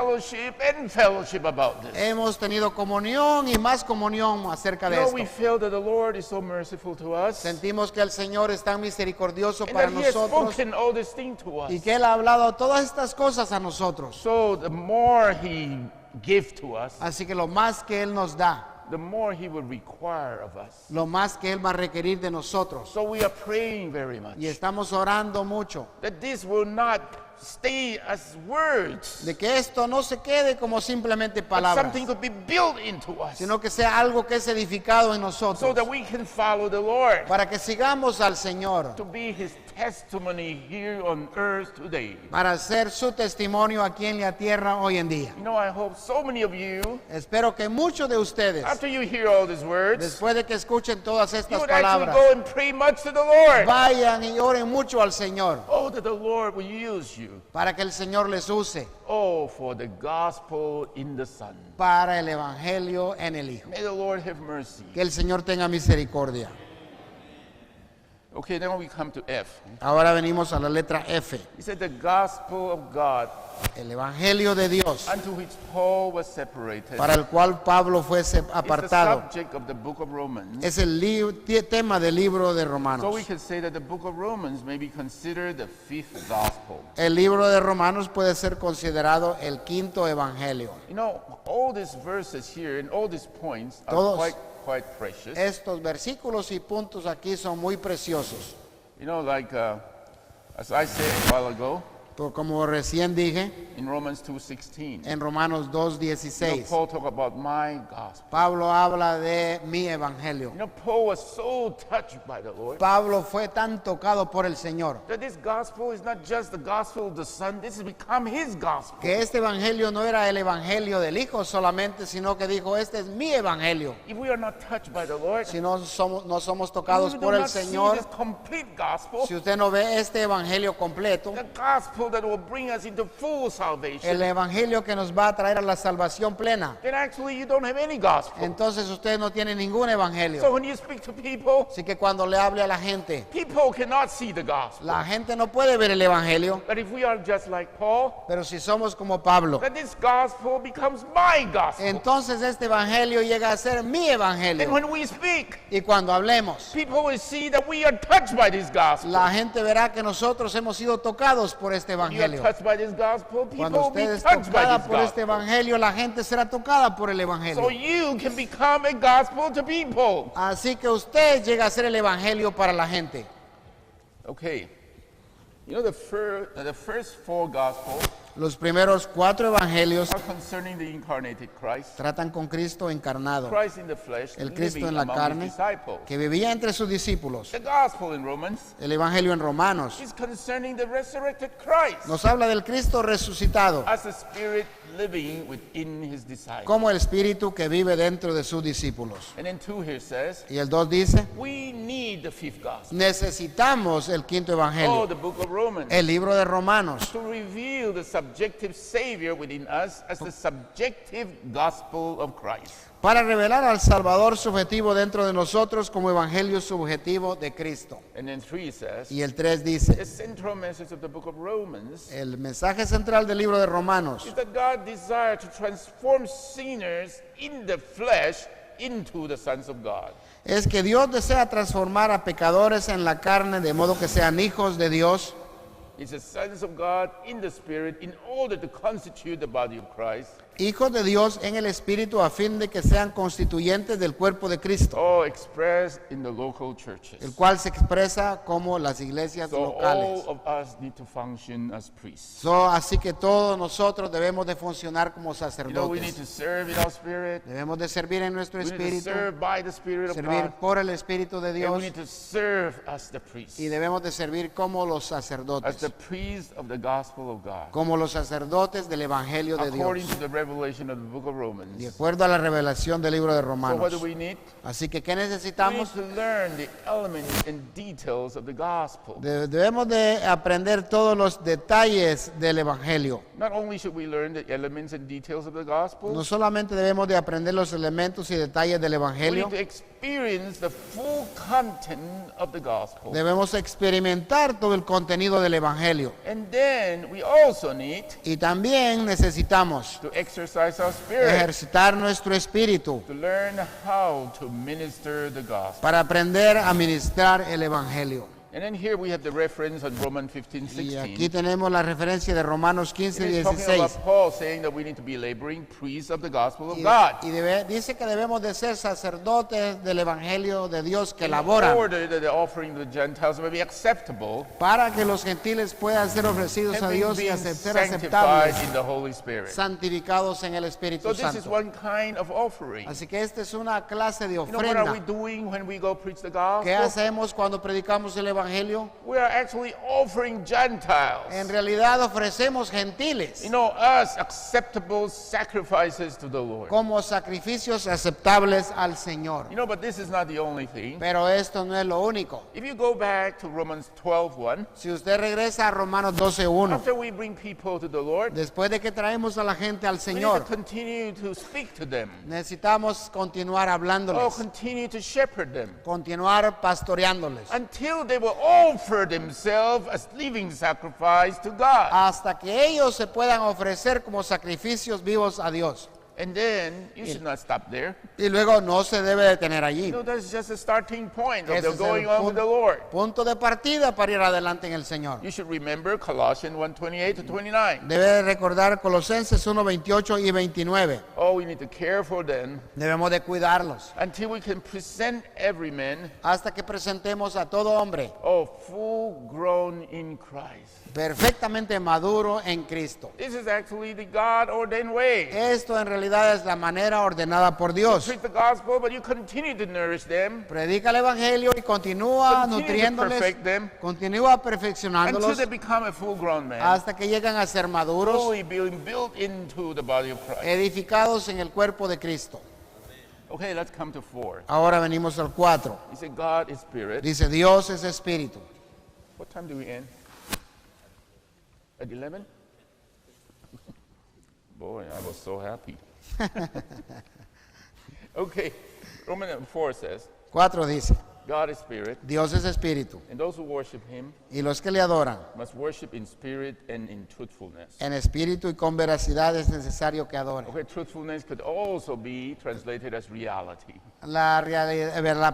Speaker 1: fellowship about this.
Speaker 2: Hemos tenido comunión y más comunión acerca de
Speaker 1: We
Speaker 2: esto.
Speaker 1: feel that the Lord is so merciful to us.
Speaker 2: Sentimos que el Señor es tan misericordioso
Speaker 1: And
Speaker 2: para
Speaker 1: that He has
Speaker 2: nosotros
Speaker 1: spoken all these things to us.
Speaker 2: y que Él ha hablado todas estas cosas a nosotros.
Speaker 1: So the more He gives to us,
Speaker 2: Así que lo más que Él nos da,
Speaker 1: the more He will require of us.
Speaker 2: lo más que Él va a requerir de nosotros.
Speaker 1: So we are praying very much
Speaker 2: Y estamos orando mucho
Speaker 1: that this will not stay as words,
Speaker 2: de que esto no se quede como simplemente
Speaker 1: but
Speaker 2: palabras,
Speaker 1: something could be built into us,
Speaker 2: sino que sea algo que es edificado en
Speaker 1: so
Speaker 2: nosotros,
Speaker 1: that we can follow the Lord,
Speaker 2: para que sigamos al Señor,
Speaker 1: to be His testimony here on earth today.
Speaker 2: para hacer su testimonio aquí en la tierra hoy en día.
Speaker 1: I hope so many of you,
Speaker 2: Espero que muchos de ustedes,
Speaker 1: after you hear all these words,
Speaker 2: después de que escuchen todas
Speaker 1: you
Speaker 2: estas
Speaker 1: would actually
Speaker 2: palabras,
Speaker 1: go and pray much to the Lord.
Speaker 2: vayan y oren mucho al Señor,
Speaker 1: Oh, that the Lord will use you.
Speaker 2: para que el Señor les use
Speaker 1: Oh, for the gospel in the Son.
Speaker 2: para el Evangelio en el Hijo.
Speaker 1: May the Lord have mercy.
Speaker 2: Que el Señor tenga misericordia.
Speaker 1: Okay, now we come to F.
Speaker 2: Ahora venimos a la letra F,
Speaker 1: He said the gospel of God,
Speaker 2: el Evangelio de Dios,
Speaker 1: unto which Paul was separated,
Speaker 2: para el cual Pablo fue
Speaker 1: is the
Speaker 2: apartado.
Speaker 1: subject of the book of Romans.
Speaker 2: Es el tema del libro de
Speaker 1: So we
Speaker 2: Romanos.
Speaker 1: can say that the book of Romans may be considered the fifth gospel.
Speaker 2: El libro de Romanos puede ser considerado el quinto Evangelio.
Speaker 1: All these verses here and all these points are
Speaker 2: Todos
Speaker 1: quite precious.
Speaker 2: estos versículos y puntos aquí son muy preciosos.
Speaker 1: As I said a while ago,
Speaker 2: Como recién dije,
Speaker 1: in Romans 2:16,
Speaker 2: en Romanos 2:16,
Speaker 1: Paul talked about my gospel.
Speaker 2: Pablo habla de mi Evangelio.
Speaker 1: Paul was so touched by the Lord
Speaker 2: Pablo fue tan tocado por el Señor
Speaker 1: that this gospel is not just the gospel of the Son, this has become his gospel.
Speaker 2: que este Evangelio no era el Evangelio del Hijo solamente, sino que dijo, este es mi Evangelio.
Speaker 1: If we are not touched by the Lord,
Speaker 2: Si no somos
Speaker 1: if
Speaker 2: tocados
Speaker 1: we
Speaker 2: por
Speaker 1: do
Speaker 2: el
Speaker 1: not see
Speaker 2: Señor,
Speaker 1: this complete gospel,
Speaker 2: si usted no ve este Evangelio completo,
Speaker 1: the gospel that will bring us into full salvation,
Speaker 2: el Evangelio que nos va a traer a la salvación plena,
Speaker 1: then actually you don't have any gospel.
Speaker 2: entonces usted no tiene ningún
Speaker 1: So
Speaker 2: Evangelio.
Speaker 1: when you speak to people,
Speaker 2: Así que cuando le hable a la gente
Speaker 1: cannot see the gospel.
Speaker 2: no puede ver el Evangelio,
Speaker 1: But if we are just like Paul,
Speaker 2: pero si somos como Pablo,
Speaker 1: then this gospel becomes my gospel.
Speaker 2: entonces este Evangelio llega a ser mi
Speaker 1: And
Speaker 2: Evangelio.
Speaker 1: when we speak,
Speaker 2: Y cuando hablemos,
Speaker 1: people will see that we are touched by this gospel.
Speaker 2: la gente verá que nosotros hemos sido tocados por este
Speaker 1: You are
Speaker 2: Evangelio.
Speaker 1: touched by this gospel, people
Speaker 2: Cuando
Speaker 1: will be
Speaker 2: usted es
Speaker 1: touched by
Speaker 2: tocada
Speaker 1: this
Speaker 2: por este
Speaker 1: gospel.
Speaker 2: Evangelio, la gente será tocada por el
Speaker 1: So
Speaker 2: Evangelio.
Speaker 1: you can become a gospel to people.
Speaker 2: Así que usted llega a ser el Evangelio para la gente.
Speaker 1: Okay. The first four gospels
Speaker 2: Los primeros 4 Evangelios
Speaker 1: are concerning the incarnated Christ,
Speaker 2: tratan con Cristo encarnado,
Speaker 1: Christ in the flesh,
Speaker 2: el Cristo
Speaker 1: living
Speaker 2: en la
Speaker 1: among
Speaker 2: carne,
Speaker 1: his disciples.
Speaker 2: que vivía entre sus discípulos.
Speaker 1: The gospel in Romans
Speaker 2: El Evangelio en Romanos
Speaker 1: is concerning the resurrected Christ
Speaker 2: nos habla del Cristo resucitado
Speaker 1: as a spirit living within his disciples.
Speaker 2: como el Espíritu que vive dentro de sus discípulos.
Speaker 1: And then 2 here says,
Speaker 2: Y el 2 dice,
Speaker 1: we need the fifth gospel.
Speaker 2: necesitamos el quinto
Speaker 1: Oh,
Speaker 2: Evangelio,
Speaker 1: the book of Romans.
Speaker 2: el libro de Romanos,
Speaker 1: To reveal the subjective Savior within us as the subjective gospel of Christ.
Speaker 2: para revelar al Salvador subjetivo dentro de nosotros como Evangelio subjetivo de Cristo.
Speaker 1: And then 3 says,
Speaker 2: Y el 3 dice,
Speaker 1: the central message of the book of Romans
Speaker 2: el mensaje central del libro de Romanos
Speaker 1: is that God desires to transform sinners in the flesh into the sons of God.
Speaker 2: es que Dios desea transformar a pecadores en la carne de modo que sean hijos de Dios.
Speaker 1: It's the sons of God in the Spirit in order to constitute the body of Christ.
Speaker 2: Hijos de Dios en el Espíritu a fin de que sean constituyentes del cuerpo de Cristo,
Speaker 1: All expressed in the local churches.
Speaker 2: el cual se expresa como las iglesias
Speaker 1: So
Speaker 2: locales.
Speaker 1: all of us need to function as priests.
Speaker 2: Así que todos nosotros debemos de funcionar como
Speaker 1: We need
Speaker 2: sacerdotes.
Speaker 1: to serve in our spirit.
Speaker 2: Debemos de servir en nuestro
Speaker 1: We need to
Speaker 2: espíritu,
Speaker 1: serve by the Spirit of
Speaker 2: servir
Speaker 1: God.
Speaker 2: por el Espíritu de
Speaker 1: And we
Speaker 2: Dios
Speaker 1: need to serve as the priests.
Speaker 2: y debemos de servir como los
Speaker 1: As
Speaker 2: sacerdotes,
Speaker 1: the priests of the gospel of God.
Speaker 2: como los sacerdotes del Evangelio de
Speaker 1: According
Speaker 2: Dios,
Speaker 1: to the revelation of the book of
Speaker 2: de
Speaker 1: Romans.
Speaker 2: acuerdo a la revelación del libro de
Speaker 1: So what
Speaker 2: Romanos.
Speaker 1: do we need?
Speaker 2: Así que, ¿qué
Speaker 1: We need
Speaker 2: necesitamos?
Speaker 1: to learn the elements and details of the gospel.
Speaker 2: Debemos de aprender todos los detalles del Evangelio.
Speaker 1: Not only should we learn the elements and details of the gospel,
Speaker 2: No solamente debemos de aprender los elementos y detalles del
Speaker 1: we
Speaker 2: Evangelio,
Speaker 1: need to experience the full content of the gospel.
Speaker 2: debemos experimentar todo el contenido del Evangelio.
Speaker 1: And then we also need
Speaker 2: Y también necesitamos
Speaker 1: to exercise our spirit
Speaker 2: ejercitar nuestro espíritu
Speaker 1: to learn how to minister the gospel.
Speaker 2: para aprender a ministrar el Evangelio.
Speaker 1: And then here we have the reference on Romans 15,
Speaker 2: Y aquí
Speaker 1: 16.
Speaker 2: tenemos la referencia de Romanos 15,
Speaker 1: It is talking
Speaker 2: 16.
Speaker 1: about Paul saying that we need to be laboring priests of the gospel of
Speaker 2: Y,
Speaker 1: God.
Speaker 2: dice que debemos de ser sacerdotes del Evangelio de Dios que
Speaker 1: In
Speaker 2: laboran
Speaker 1: order that the offering to the Gentiles may be acceptable
Speaker 2: para que los gentiles puedan ser ofrecidos a
Speaker 1: and
Speaker 2: Dios y
Speaker 1: being
Speaker 2: ser
Speaker 1: sanctified
Speaker 2: aceptables,
Speaker 1: in the Holy Spirit.
Speaker 2: santificados en el Espíritu
Speaker 1: So this is
Speaker 2: Santo.
Speaker 1: one kind of offering.
Speaker 2: Así que esta es una clase de
Speaker 1: You know what are we
Speaker 2: ofrenda.
Speaker 1: doing when we go preach the
Speaker 2: ¿Qué
Speaker 1: gospel?
Speaker 2: hacemos cuando predicamos el Evangelio?
Speaker 1: We are actually offering Gentiles.
Speaker 2: En realidad ofrecemos gentiles
Speaker 1: You know, us acceptable sacrifices to the Lord.
Speaker 2: como sacrificios aceptables al Señor.
Speaker 1: You know, but this is not the only thing.
Speaker 2: Pero esto no es lo único.
Speaker 1: If you go back to Romans 12:1,
Speaker 2: Si usted regresa a Romanos 12:1,
Speaker 1: after we bring people to the Lord,
Speaker 2: después de que traemos a la gente al
Speaker 1: we need to
Speaker 2: Señor,
Speaker 1: continue to speak to them.
Speaker 2: necesitamos continuar
Speaker 1: Oh,
Speaker 2: hablándoles,
Speaker 1: continue to shepherd them
Speaker 2: continuar pastoreándoles,
Speaker 1: until they will offer themselves as living sacrifice to God.
Speaker 2: hasta que ellos se puedan ofrecer como sacrificios vivos a Dios.
Speaker 1: And then you should not stop there.
Speaker 2: Y luego no se debe detener allí.
Speaker 1: You know, that's just a starting point of
Speaker 2: Ese
Speaker 1: the
Speaker 2: es
Speaker 1: going
Speaker 2: el
Speaker 1: on with the Lord.
Speaker 2: punto de partida para ir adelante en el Señor.
Speaker 1: You should remember Colossians 1:28 to 29.
Speaker 2: Debe recordar Colosenses 1:28 y 29.
Speaker 1: Oh, we need to care for them
Speaker 2: Debemos de cuidarlos
Speaker 1: until we can present every man,
Speaker 2: hasta que presentemos a todo hombre
Speaker 1: oh, full grown in Christ.
Speaker 2: perfectamente maduro en Cristo.
Speaker 1: This is actually the God-ordained way.
Speaker 2: Esto en realidad es la manera ordenada por Dios.
Speaker 1: Preach the gospel, but you continue to nourish them
Speaker 2: Predica el Evangelio y continúa
Speaker 1: Continue to
Speaker 2: nutriéndoles,
Speaker 1: perfect them
Speaker 2: continúa
Speaker 1: until
Speaker 2: perfeccionándolos
Speaker 1: they become a full-grown man,
Speaker 2: hasta que llegan a ser maduros,
Speaker 1: fully being built into the body of Christ.
Speaker 2: edificados en el cuerpo de Cristo.
Speaker 1: Okay, let's come to 4.
Speaker 2: Ahora venimos al 4.
Speaker 1: He said, God is spirit.
Speaker 2: Dice, Dios es espíritu.
Speaker 1: What time do we end? At 11? Boy, I was so happy. Okay, Romans 4 says,
Speaker 2: 4 dice,
Speaker 1: God is spirit,
Speaker 2: Dios es espíritu,
Speaker 1: and those who worship him
Speaker 2: y los que le adoran
Speaker 1: must worship in spirit and in truthfulness.
Speaker 2: en espíritu y con veracidad es necesario que adoren.
Speaker 1: Okay, truthfulness could also be translated as reality.
Speaker 2: La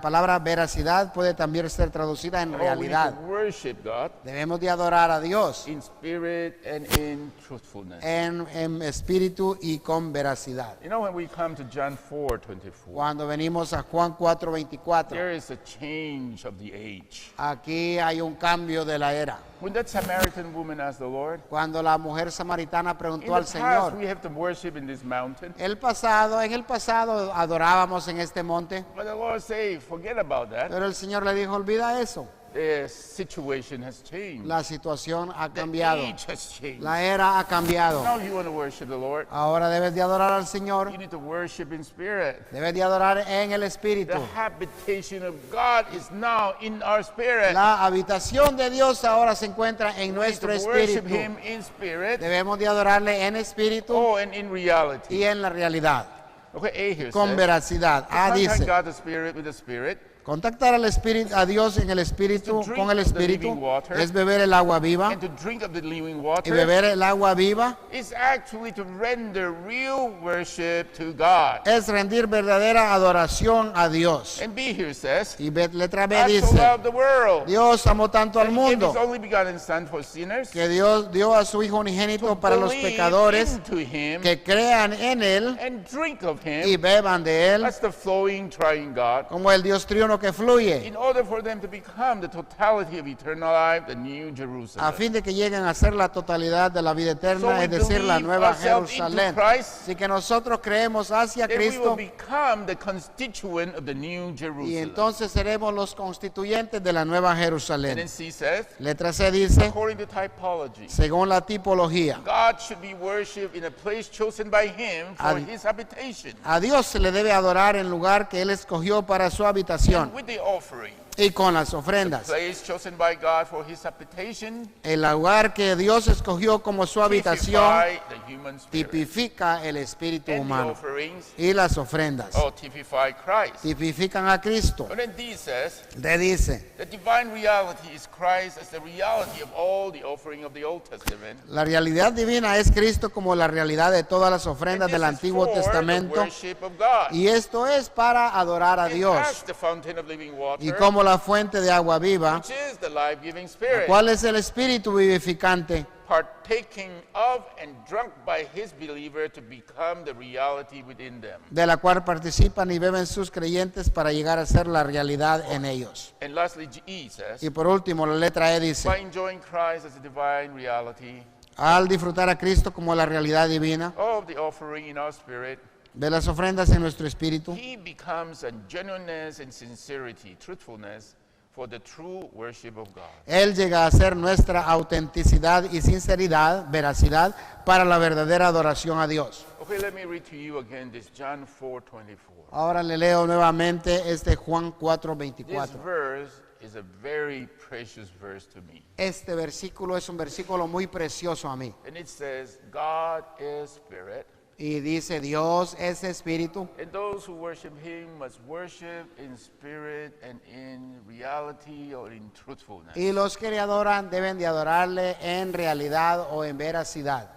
Speaker 2: palabra veracidad puede también ser traducida en
Speaker 1: Oh, we need
Speaker 2: realidad.
Speaker 1: to worship God
Speaker 2: Debemos de adorar a Dios
Speaker 1: in spirit and in truthfulness.
Speaker 2: en espíritu y con veracidad.
Speaker 1: You know, when we come to John 4:24,
Speaker 2: Cuando venimos a Juan 4:24,
Speaker 1: there is a change of the age.
Speaker 2: aquí hay un cambio de la era.
Speaker 1: When that Samaritan woman asked the Lord,
Speaker 2: Cuando la mujer samaritana
Speaker 1: in
Speaker 2: preguntó
Speaker 1: the
Speaker 2: al
Speaker 1: past
Speaker 2: Señor,
Speaker 1: we have to worship in this mountain.
Speaker 2: en el pasado adorábamos en este monte,
Speaker 1: But the Lord said, forget about that.
Speaker 2: pero el Señor le dijo, olvida eso.
Speaker 1: The situation has changed.
Speaker 2: La situación ha
Speaker 1: The
Speaker 2: cambiado.
Speaker 1: age has changed.
Speaker 2: La era ha cambiado.
Speaker 1: Now you want to worship the Lord.
Speaker 2: Ahora debes de adorar al Señor.
Speaker 1: You need to worship in spirit.
Speaker 2: Debes de adorar en el Espíritu.
Speaker 1: The habitation of God is now in our spirit.
Speaker 2: La habitación de Dios ahora se encuentra en
Speaker 1: We need to
Speaker 2: nuestro
Speaker 1: worship
Speaker 2: espíritu.
Speaker 1: Him in spirit.
Speaker 2: Debemos de adorarle en espíritu
Speaker 1: Oh, and in reality.
Speaker 2: y en la realidad,
Speaker 1: Okay, A here
Speaker 2: con
Speaker 1: says,
Speaker 2: veracidad. A
Speaker 1: contact
Speaker 2: dice,
Speaker 1: God the Spirit with the Spirit.
Speaker 2: Contactar al espíritu, a Dios en el espíritu, con el espíritu, es beber el agua viva.
Speaker 1: And to drink of the living
Speaker 2: Y
Speaker 1: water
Speaker 2: beber el agua viva
Speaker 1: is actually to render real worship to God.
Speaker 2: es rendir verdadera adoración a Dios.
Speaker 1: And B here says,
Speaker 2: Y letra B
Speaker 1: God so
Speaker 2: dice,
Speaker 1: loved the world
Speaker 2: Dios amó tanto al
Speaker 1: that he gave his
Speaker 2: mundo
Speaker 1: only begotten Son for sinners
Speaker 2: que Dios dio a su Hijo unigénito
Speaker 1: to
Speaker 2: para los
Speaker 1: believe
Speaker 2: pecadores
Speaker 1: into him
Speaker 2: que crean en Él
Speaker 1: and drink of
Speaker 2: y
Speaker 1: him.
Speaker 2: beban de Él
Speaker 1: That's the flowing triune God.
Speaker 2: como el Dios triuno que fluye,
Speaker 1: In order for them to become the totality of eternal life, the new
Speaker 2: a
Speaker 1: Jerusalem.
Speaker 2: fin de que lleguen a ser la totalidad de la vida
Speaker 1: So
Speaker 2: eterna,
Speaker 1: we
Speaker 2: es decir, la
Speaker 1: believe
Speaker 2: nueva
Speaker 1: ourselves into
Speaker 2: Jerusalén.
Speaker 1: Christ,
Speaker 2: Así que nosotros creemos hacia
Speaker 1: then we will
Speaker 2: Cristo
Speaker 1: become the constituent of the new
Speaker 2: y
Speaker 1: Jerusalem.
Speaker 2: entonces seremos los constituyentes de la nueva
Speaker 1: And
Speaker 2: Jerusalén.
Speaker 1: then C says,
Speaker 2: Letra C dice,
Speaker 1: according to typology,
Speaker 2: según la tipología,
Speaker 1: God should be worshipped in a place chosen by him for
Speaker 2: Ad-
Speaker 1: his habitation,
Speaker 2: a Dios se le debe adorar en lugar que Él escogió para su habitación
Speaker 1: with the offering.
Speaker 2: y con las ofrendas.
Speaker 1: Place chosen by God for his habitation
Speaker 2: El lugar que Dios escogió como su habitación
Speaker 1: typify the human spirit.
Speaker 2: tipifica el espíritu
Speaker 1: And the
Speaker 2: humano
Speaker 1: offerings
Speaker 2: y las ofrendas
Speaker 1: typify Christ.
Speaker 2: tipifican a Cristo.
Speaker 1: And then D says,
Speaker 2: Le dice,
Speaker 1: the divine reality is Christ as the reality of all the offering of the Old Testament.
Speaker 2: la realidad divina es Cristo como la realidad de todas las
Speaker 1: And
Speaker 2: ofrendas
Speaker 1: this
Speaker 2: del
Speaker 1: is
Speaker 2: Antiguo
Speaker 1: for the
Speaker 2: Testamento.
Speaker 1: worship of God.
Speaker 2: Y esto es para adorar a
Speaker 1: And as
Speaker 2: Dios.
Speaker 1: the fountain of living water,
Speaker 2: Y como la fuente de agua viva,
Speaker 1: which is the life-giving spirit,
Speaker 2: ¿cuál es el espíritu vivificante?
Speaker 1: partaking of and drunk by his believer to become the reality within them.
Speaker 2: De la cual participan y beben sus creyentes para llegar a ser la realidad en ellos.
Speaker 1: And lastly, E says,
Speaker 2: Y por último, la letra E dice,
Speaker 1: by enjoying Christ as a divine reality
Speaker 2: al disfrutar a Cristo como la realidad divina
Speaker 1: of the offering in our spirit,
Speaker 2: de las ofrendas en nuestro espíritu,
Speaker 1: he becomes a genuineness and sincerity, truthfulness for the true worship of God.
Speaker 2: Él llega a ser nuestra autenticidad y sinceridad, veracidad, para la verdadera adoración a Dios.
Speaker 1: Okay, let me read to you again this John 4:24.
Speaker 2: Ahora le leo nuevamente este Juan
Speaker 1: This
Speaker 2: 4:24.
Speaker 1: verse is a very precious verse to me.
Speaker 2: Este versículo es un versículo muy precioso a mí.
Speaker 1: And it says, God is spirit,
Speaker 2: Y dice, Dios es espíritu,
Speaker 1: and those who worship him must worship in spirit and in reality or in truthfulness.
Speaker 2: y los que le adoran deben de adorarle en realidad o en veracidad.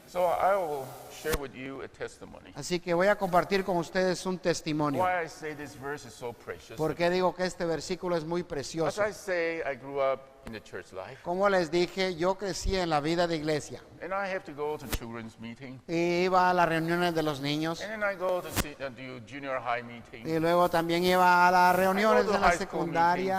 Speaker 1: So I will share with you a testimony.
Speaker 2: Así que voy a compartir con ustedes un testimonio.
Speaker 1: Why I say this verse is so precious.
Speaker 2: ¿Por qué digo que este versículo es muy
Speaker 1: As
Speaker 2: precioso?
Speaker 1: I say, I grew up in the church life,
Speaker 2: Como les dije, yo crecí en la vida de iglesia.
Speaker 1: and I have to go to children's meeting,
Speaker 2: Y iba a las reuniones de los niños.
Speaker 1: and then I go to junior high meeting.
Speaker 2: Y luego también iba a las reuniones
Speaker 1: I go to
Speaker 2: de la
Speaker 1: high school
Speaker 2: secundaria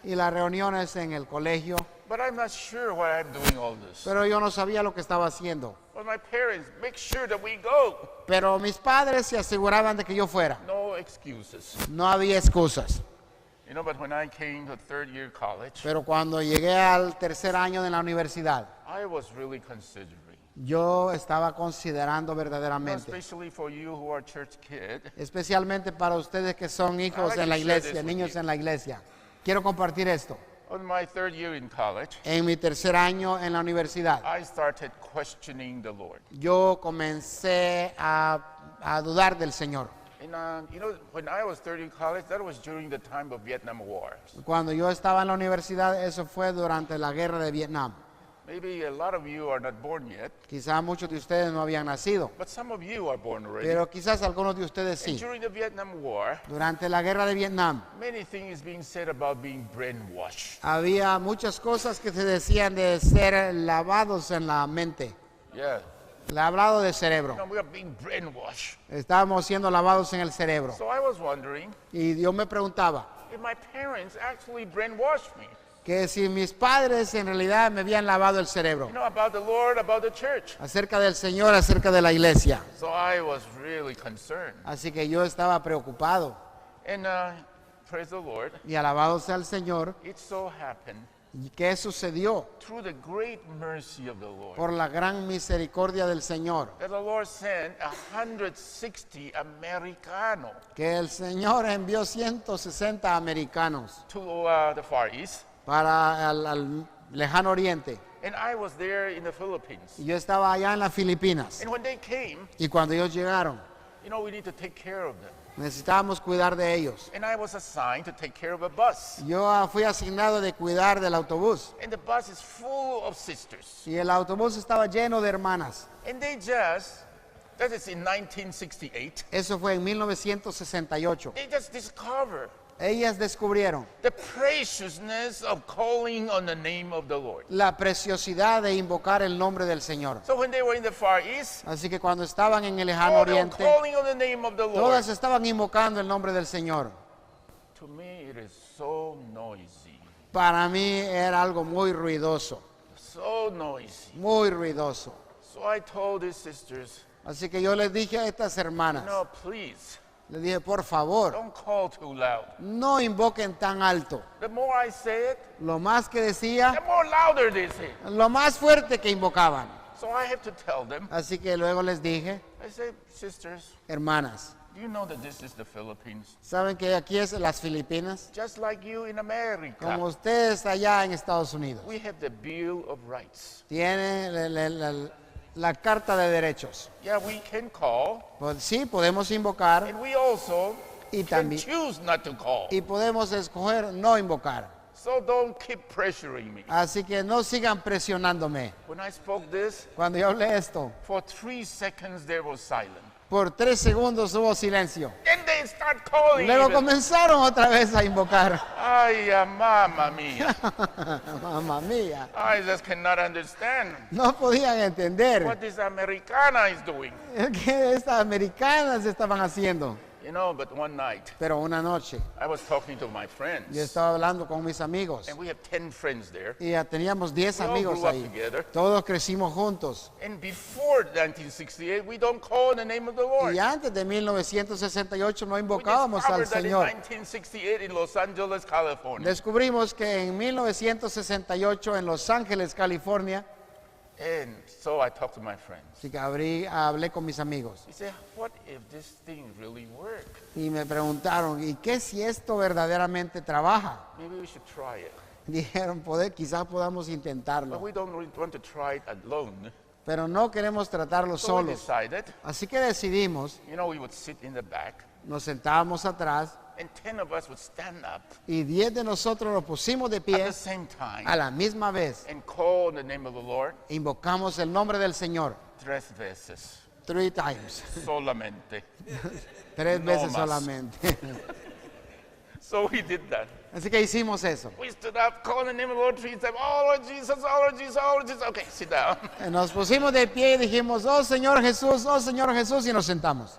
Speaker 2: y las reuniones en el colegio.
Speaker 1: But I'm not sure why I'm doing all this.
Speaker 2: Pero yo no sabía lo que estaba haciendo.
Speaker 1: But my parents make sure that we go.
Speaker 2: Pero mis padres se aseguraban de que yo fuera.
Speaker 1: No excuses.
Speaker 2: No había excusas.
Speaker 1: You know, but when I came to third year college,
Speaker 2: Pero cuando llegué al tercer año de la universidad,
Speaker 1: I was really considering,
Speaker 2: yo estaba considerando verdaderamente,
Speaker 1: especially for you who are church kids,
Speaker 2: especialmente para ustedes que son hijos en la iglesia, niños en la iglesia. Quiero compartir esto.
Speaker 1: on my third year in college,
Speaker 2: En mi tercer año en la universidad,
Speaker 1: I started questioning the Lord.
Speaker 2: yo comencé a dudar del Señor.
Speaker 1: And you know, when I was third year in college, that was during the time of Vietnam War.
Speaker 2: Cuando yo estaba en la universidad, eso fue durante la guerra de Vietnam.
Speaker 1: Maybe a lot of you are not born yet,
Speaker 2: Quizás muchos de ustedes no habían nacido,
Speaker 1: but some of you are born already.
Speaker 2: pero quizás algunos de ustedes
Speaker 1: And
Speaker 2: sí.
Speaker 1: during the Vietnam War,
Speaker 2: Durante la guerra de Vietnam,
Speaker 1: many things being said about being brainwashed.
Speaker 2: había muchas cosas que se decían de ser lavados en la mente,
Speaker 1: Yeah.
Speaker 2: lavado de
Speaker 1: You
Speaker 2: cerebro.
Speaker 1: know, we are being brainwashed.
Speaker 2: Estábamos siendo lavados en el cerebro.
Speaker 1: So I was wondering
Speaker 2: Y yo me preguntaba
Speaker 1: if my parents actually brainwashed me.
Speaker 2: que si mis padres en realidad me habían lavado el cerebro
Speaker 1: You know, about the Lord, about the church.
Speaker 2: acerca del Señor, acerca de la iglesia.
Speaker 1: So I was really concerned.
Speaker 2: Así que yo estaba preocupado.
Speaker 1: And praise the Lord,
Speaker 2: Y alabado sea el Señor.
Speaker 1: it so happened
Speaker 2: ¿Y qué sucedió?
Speaker 1: through the great mercy of the Lord
Speaker 2: Por la gran misericordia del Señor,
Speaker 1: that the Lord sent 160 Americanos
Speaker 2: que el Señor envió 160 americanos
Speaker 1: to the Far East.
Speaker 2: para al lejano oriente.
Speaker 1: And I was there in the Philippines.
Speaker 2: Y yo estaba allá en las Filipinas.
Speaker 1: And when they came,
Speaker 2: Y cuando ellos llegaron,
Speaker 1: You know, we need to take care of them.
Speaker 2: Necesitábamos cuidar de ellos.
Speaker 1: And I was assigned to take care of a bus.
Speaker 2: Yo fui asignado de cuidar del autobús.
Speaker 1: And the bus is full of sisters.
Speaker 2: Y el autobús estaba lleno de hermanas.
Speaker 1: And that is in 1968,
Speaker 2: Eso fue en 1968.
Speaker 1: they just discovered
Speaker 2: Ellas descubrieron
Speaker 1: the preciousness of calling on the name of the Lord.
Speaker 2: la preciosidad de invocar el nombre del Señor.
Speaker 1: So when they were in the Far East,
Speaker 2: Así que cuando estaban en el lejano
Speaker 1: oh, they were
Speaker 2: oriente,
Speaker 1: calling on the name of the Lord.
Speaker 2: todas estaban invocando el nombre del Señor.
Speaker 1: To me, it is so noisy.
Speaker 2: Para mí era algo muy ruidoso,
Speaker 1: So noisy.
Speaker 2: muy ruidoso.
Speaker 1: So I told these sisters,
Speaker 2: Así que yo les dije a estas hermanas,
Speaker 1: no, please,
Speaker 2: les dije, por favor,
Speaker 1: don't call too loud.
Speaker 2: no invoquen tan alto.
Speaker 1: The more I say it,
Speaker 2: Lo más que
Speaker 1: the
Speaker 2: decía,
Speaker 1: more louder they say.
Speaker 2: lo más fuerte que invocaban.
Speaker 1: So I have to tell them,
Speaker 2: Así que luego les dije,
Speaker 1: I say, sisters,
Speaker 2: hermanas,
Speaker 1: do you know that this is the Philippines?
Speaker 2: ¿saben que aquí es las Filipinas?
Speaker 1: Just like you in America.
Speaker 2: Como ustedes allá en Estados Unidos.
Speaker 1: We have the Bill of Rights.
Speaker 2: Tienen la Carta de Derechos.
Speaker 1: Yeah, we can call,
Speaker 2: Pues sí, podemos invocar
Speaker 1: and we also
Speaker 2: y
Speaker 1: can
Speaker 2: también
Speaker 1: choose not to call.
Speaker 2: y podemos escoger no invocar.
Speaker 1: So don't keep pressuring me.
Speaker 2: Así que no sigan presionándome.
Speaker 1: When I spoke this,
Speaker 2: Cuando yo hablé esto,
Speaker 1: for 3 seconds there was silence.
Speaker 2: por 3 segundos hubo silencio.
Speaker 1: Then they start calling.
Speaker 2: Luego
Speaker 1: even.
Speaker 2: comenzaron otra vez a invocar.
Speaker 1: Ay, mamma mia.
Speaker 2: Mamma mía.
Speaker 1: I just cannot understand
Speaker 2: No podían entender
Speaker 1: what this Americana is doing.
Speaker 2: qué estas americanas estaban haciendo.
Speaker 1: You know, but one night
Speaker 2: Pero una noche
Speaker 1: I was talking to my friends,
Speaker 2: yo estaba hablando con mis amigos
Speaker 1: and we have 10 friends there.
Speaker 2: y ya teníamos 10
Speaker 1: We all
Speaker 2: amigos
Speaker 1: grew up
Speaker 2: ahí.
Speaker 1: together.
Speaker 2: Todos crecimos juntos.
Speaker 1: And before 1968, we don't call in the name of the Lord.
Speaker 2: Y antes de 1968 no
Speaker 1: We
Speaker 2: invocábamos al
Speaker 1: discovered that in
Speaker 2: Señor.
Speaker 1: 1968 in Los Angeles, California.
Speaker 2: Descubrimos que en 1968 en Los Ángeles, California,
Speaker 1: And so I talked to my friends.
Speaker 2: así que hablé con mis amigos
Speaker 1: He said, what if this thing really works?
Speaker 2: y me preguntaron, ¿y qué si esto verdaderamente trabaja?
Speaker 1: Maybe we should try it.
Speaker 2: Dijeron, quizás podamos
Speaker 1: But
Speaker 2: intentarlo,
Speaker 1: we don't really want to try it alone.
Speaker 2: pero no queremos tratarlo
Speaker 1: So we
Speaker 2: solos.
Speaker 1: decided,
Speaker 2: Así que decidimos,
Speaker 1: you know, we would sit in the back,
Speaker 2: nos sentábamos atrás
Speaker 1: and 10 of us would stand up
Speaker 2: y 10 de nosotros nos pusimos de
Speaker 1: at
Speaker 2: pie
Speaker 1: the same time
Speaker 2: a la misma vez.
Speaker 1: and call on the name of the Lord
Speaker 2: Invocamos el nombre del Señor
Speaker 1: 3 veces.
Speaker 2: 3 times,
Speaker 1: Solamente.
Speaker 2: 3
Speaker 1: No
Speaker 2: veces
Speaker 1: más.
Speaker 2: solamente.
Speaker 1: So we did that.
Speaker 2: Así que hicimos eso.
Speaker 1: We stood up, called the name of the Lord 3 times. Oh, Lord Jesus, oh, Lord Jesus, oh, Lord Jesus. Okay, sit down.
Speaker 2: Nos pusimos de pie y dijimos, oh Señor Jesús, y nos sentamos.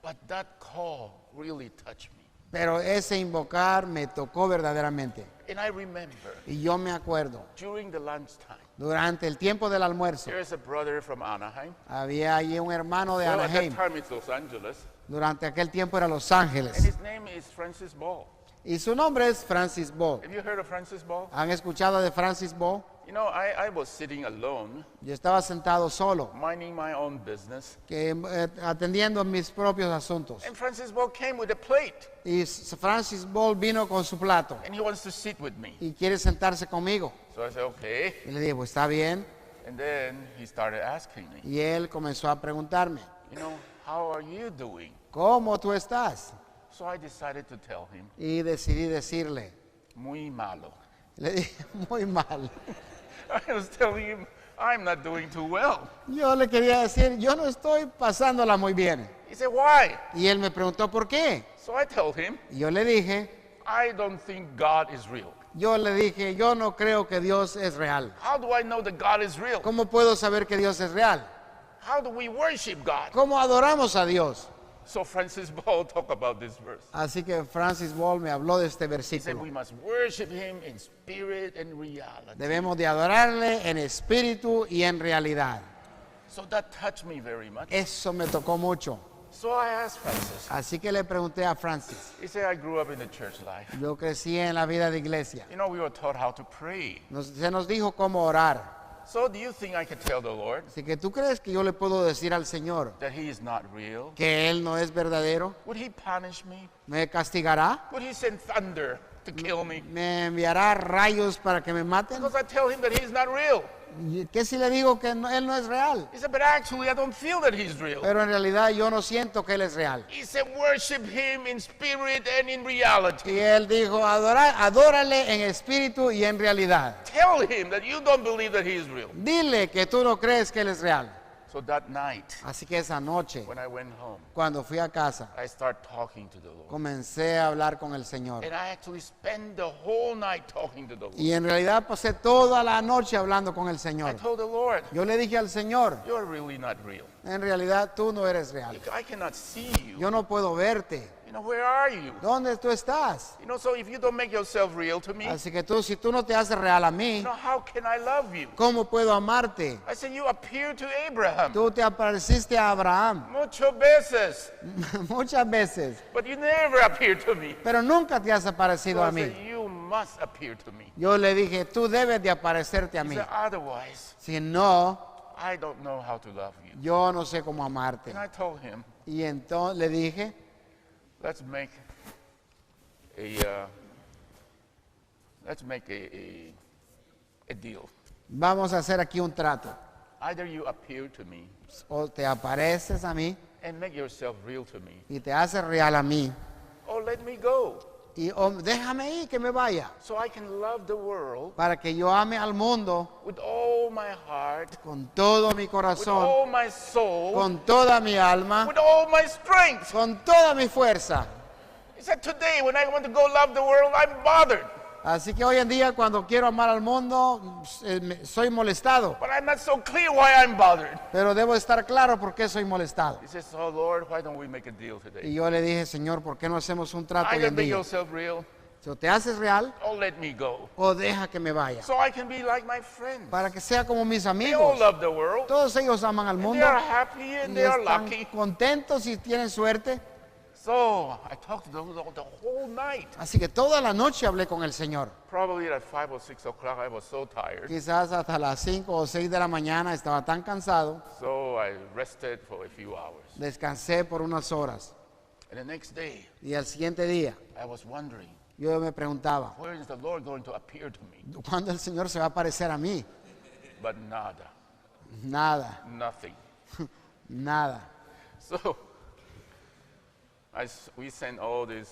Speaker 1: But that call really touched me.
Speaker 2: Pero ese invocar me tocó verdaderamente.
Speaker 1: And I remember
Speaker 2: Y yo me acuerdo,
Speaker 1: during the lunchtime,
Speaker 2: durante el tiempo del almuerzo,
Speaker 1: there is a brother from Anaheim.
Speaker 2: había allí un hermano de
Speaker 1: Well, at that
Speaker 2: Anaheim.
Speaker 1: time it's Los Angeles.
Speaker 2: Durante aquel tiempo era Los
Speaker 1: And
Speaker 2: Ángeles.
Speaker 1: his name is Francis Ball.
Speaker 2: Y su nombre es Francis Ball.
Speaker 1: Have you heard of Francis Ball?
Speaker 2: ¿Han escuchado de Francis Ball?
Speaker 1: You know, I was sitting alone,
Speaker 2: Yo estaba sentado solo,
Speaker 1: minding my own business.
Speaker 2: atendiendo mis propios asuntos.
Speaker 1: And Francis Ball came with a plate.
Speaker 2: Y Francis Ball vino con su plato
Speaker 1: And he wants to sit with me.
Speaker 2: y quiere sentarse conmigo.
Speaker 1: So I said, okay.
Speaker 2: Y le dije, pues está bien.
Speaker 1: And then he started asking me,
Speaker 2: Y él comenzó a preguntarme,
Speaker 1: you know, how are you doing?
Speaker 2: ¿cómo tú estás?
Speaker 1: So I decided to tell him,
Speaker 2: Y decidí decirle,
Speaker 1: muy malo.
Speaker 2: le dije, muy mal.
Speaker 1: I was telling him, I'm not doing too well.
Speaker 2: Yo le quería decir, yo no estoy pasándola muy bien.
Speaker 1: He said, why?
Speaker 2: Y él me preguntó por qué.
Speaker 1: So I told him,
Speaker 2: Y yo le dije,
Speaker 1: I don't think God is real.
Speaker 2: yo no creo que Dios es real.
Speaker 1: How do I know that God is real?
Speaker 2: ¿Cómo puedo saber que Dios es real?
Speaker 1: How do we worship God?
Speaker 2: ¿Cómo adoramos a Dios?
Speaker 1: So Francis Ball talked about this verse.
Speaker 2: Así que Francis Ball me habló de este
Speaker 1: He said,
Speaker 2: versículo.
Speaker 1: we must worship him in spirit and reality.
Speaker 2: Debemos de adorarle en espíritu y en realidad.
Speaker 1: So that touched me very much.
Speaker 2: Eso me tocó mucho.
Speaker 1: So I asked Francis.
Speaker 2: Así que le pregunté a Francis.
Speaker 1: He said, I grew up in the church life.
Speaker 2: Yo crecí en la vida de iglesia.
Speaker 1: You know, we were taught how to pray.
Speaker 2: Se nos dijo cómo orar.
Speaker 1: So do you think I could tell the Lord
Speaker 2: Así que tú crees que yo le puedo decir al Señor
Speaker 1: that he is not real?
Speaker 2: que Él no es verdadero.
Speaker 1: Would he punish me?
Speaker 2: ¿Me castigará?
Speaker 1: Would he send thunder to kill me?
Speaker 2: ¿Me enviará rayos para que me maten?
Speaker 1: Because I tell him that he is not real.
Speaker 2: ¿Y qué si le digo que él no es real?
Speaker 1: He said, but actually I don't feel that he's real.
Speaker 2: Pero en realidad yo no siento que él es real.
Speaker 1: He said, worship him in spirit and in reality.
Speaker 2: Y él dijo, adórale en espíritu y en realidad.
Speaker 1: Tell him that you don't believe that he is real.
Speaker 2: Dile que tú no crees que él es real.
Speaker 1: So that night,
Speaker 2: Así que esa noche,
Speaker 1: when I went home,
Speaker 2: cuando fui a casa,
Speaker 1: I started talking to the Lord.
Speaker 2: comencé a hablar con el Señor.
Speaker 1: And I actually spent the whole night talking to the Lord.
Speaker 2: Y en realidad pasé toda la noche hablando con el
Speaker 1: I
Speaker 2: Señor.
Speaker 1: told the Lord,
Speaker 2: Yo le dije al Señor,
Speaker 1: you're really not real.
Speaker 2: en realidad tú no eres real.
Speaker 1: I cannot see you.
Speaker 2: Yo no puedo verte.
Speaker 1: You know, where are you?
Speaker 2: ¿Dónde tú estás?
Speaker 1: You know, so if you don't make yourself real to me,
Speaker 2: Así que si tú no te haces real a
Speaker 1: you
Speaker 2: mí,
Speaker 1: know, how can I love you?
Speaker 2: ¿cómo puedo amarte?
Speaker 1: I said, you appear to Abraham
Speaker 2: Tú te apareciste a Abraham
Speaker 1: muchas veces,
Speaker 2: muchas veces,
Speaker 1: but you never appear to me.
Speaker 2: pero nunca te has
Speaker 1: So
Speaker 2: aparecido
Speaker 1: I
Speaker 2: a
Speaker 1: said,
Speaker 2: mí.
Speaker 1: you must appear to me.
Speaker 2: Yo le dije, tú debes de aparecerte a
Speaker 1: He
Speaker 2: mí.
Speaker 1: said, otherwise,
Speaker 2: Si no,
Speaker 1: I don't know how to love you.
Speaker 2: yo no sé cómo amarte.
Speaker 1: And I told him,
Speaker 2: Y entonces le dije,
Speaker 1: let's make a a deal.
Speaker 2: vamos a hacer aquí un trato.
Speaker 1: Either you appear to me
Speaker 2: O te apareces a mí
Speaker 1: and make yourself real to me,
Speaker 2: y te haces real a mí.
Speaker 1: or let me go
Speaker 2: O déjame ir, que me vaya.
Speaker 1: so I can love the world
Speaker 2: Para que yo ame al mundo
Speaker 1: with all my heart,
Speaker 2: con todo mi
Speaker 1: with
Speaker 2: corazón,
Speaker 1: all my soul,
Speaker 2: con toda mi alma,
Speaker 1: with all my strength.
Speaker 2: con toda mi fuerza.
Speaker 1: He said, today when I want to go love the world, I'm bothered,
Speaker 2: Así que hoy en día cuando quiero amar al mundo, soy molestado.
Speaker 1: but I'm not so clear why I'm bothered.
Speaker 2: Pero debo estar claro por qué soy molestado.
Speaker 1: He says, oh Lord, why don't we make a deal
Speaker 2: Y
Speaker 1: today?
Speaker 2: yo le dije, Señor, ¿por qué no hacemos un trato hoy
Speaker 1: Either
Speaker 2: en
Speaker 1: make
Speaker 2: día?
Speaker 1: yourself real
Speaker 2: O te haces real
Speaker 1: or let me go
Speaker 2: o deja que me vaya.
Speaker 1: so I can be like my friends.
Speaker 2: Para que sea como mis
Speaker 1: They all
Speaker 2: amigos.
Speaker 1: love the world.
Speaker 2: Todos ellos aman al
Speaker 1: They
Speaker 2: mundo
Speaker 1: are happy and
Speaker 2: y
Speaker 1: they are
Speaker 2: están
Speaker 1: lucky.
Speaker 2: contentos y tienen suerte.
Speaker 1: So I talked to them the whole night.
Speaker 2: Así que toda la noche hablé con el Señor.
Speaker 1: Probably at 5 or 6 o'clock, I was so tired.
Speaker 2: Quizás hasta las 5 o 6 de la mañana estaba tan cansado.
Speaker 1: So I rested for a few hours.
Speaker 2: Descansé por unas horas.
Speaker 1: And the next day,
Speaker 2: Y al siguiente día
Speaker 1: I was wondering,
Speaker 2: yo me preguntaba,
Speaker 1: where is the Lord going to appear to me?
Speaker 2: ¿cuándo el Señor se va a aparecer a mí?
Speaker 1: But nada,
Speaker 2: Nada,
Speaker 1: nothing.
Speaker 2: nada.
Speaker 1: So we sent all this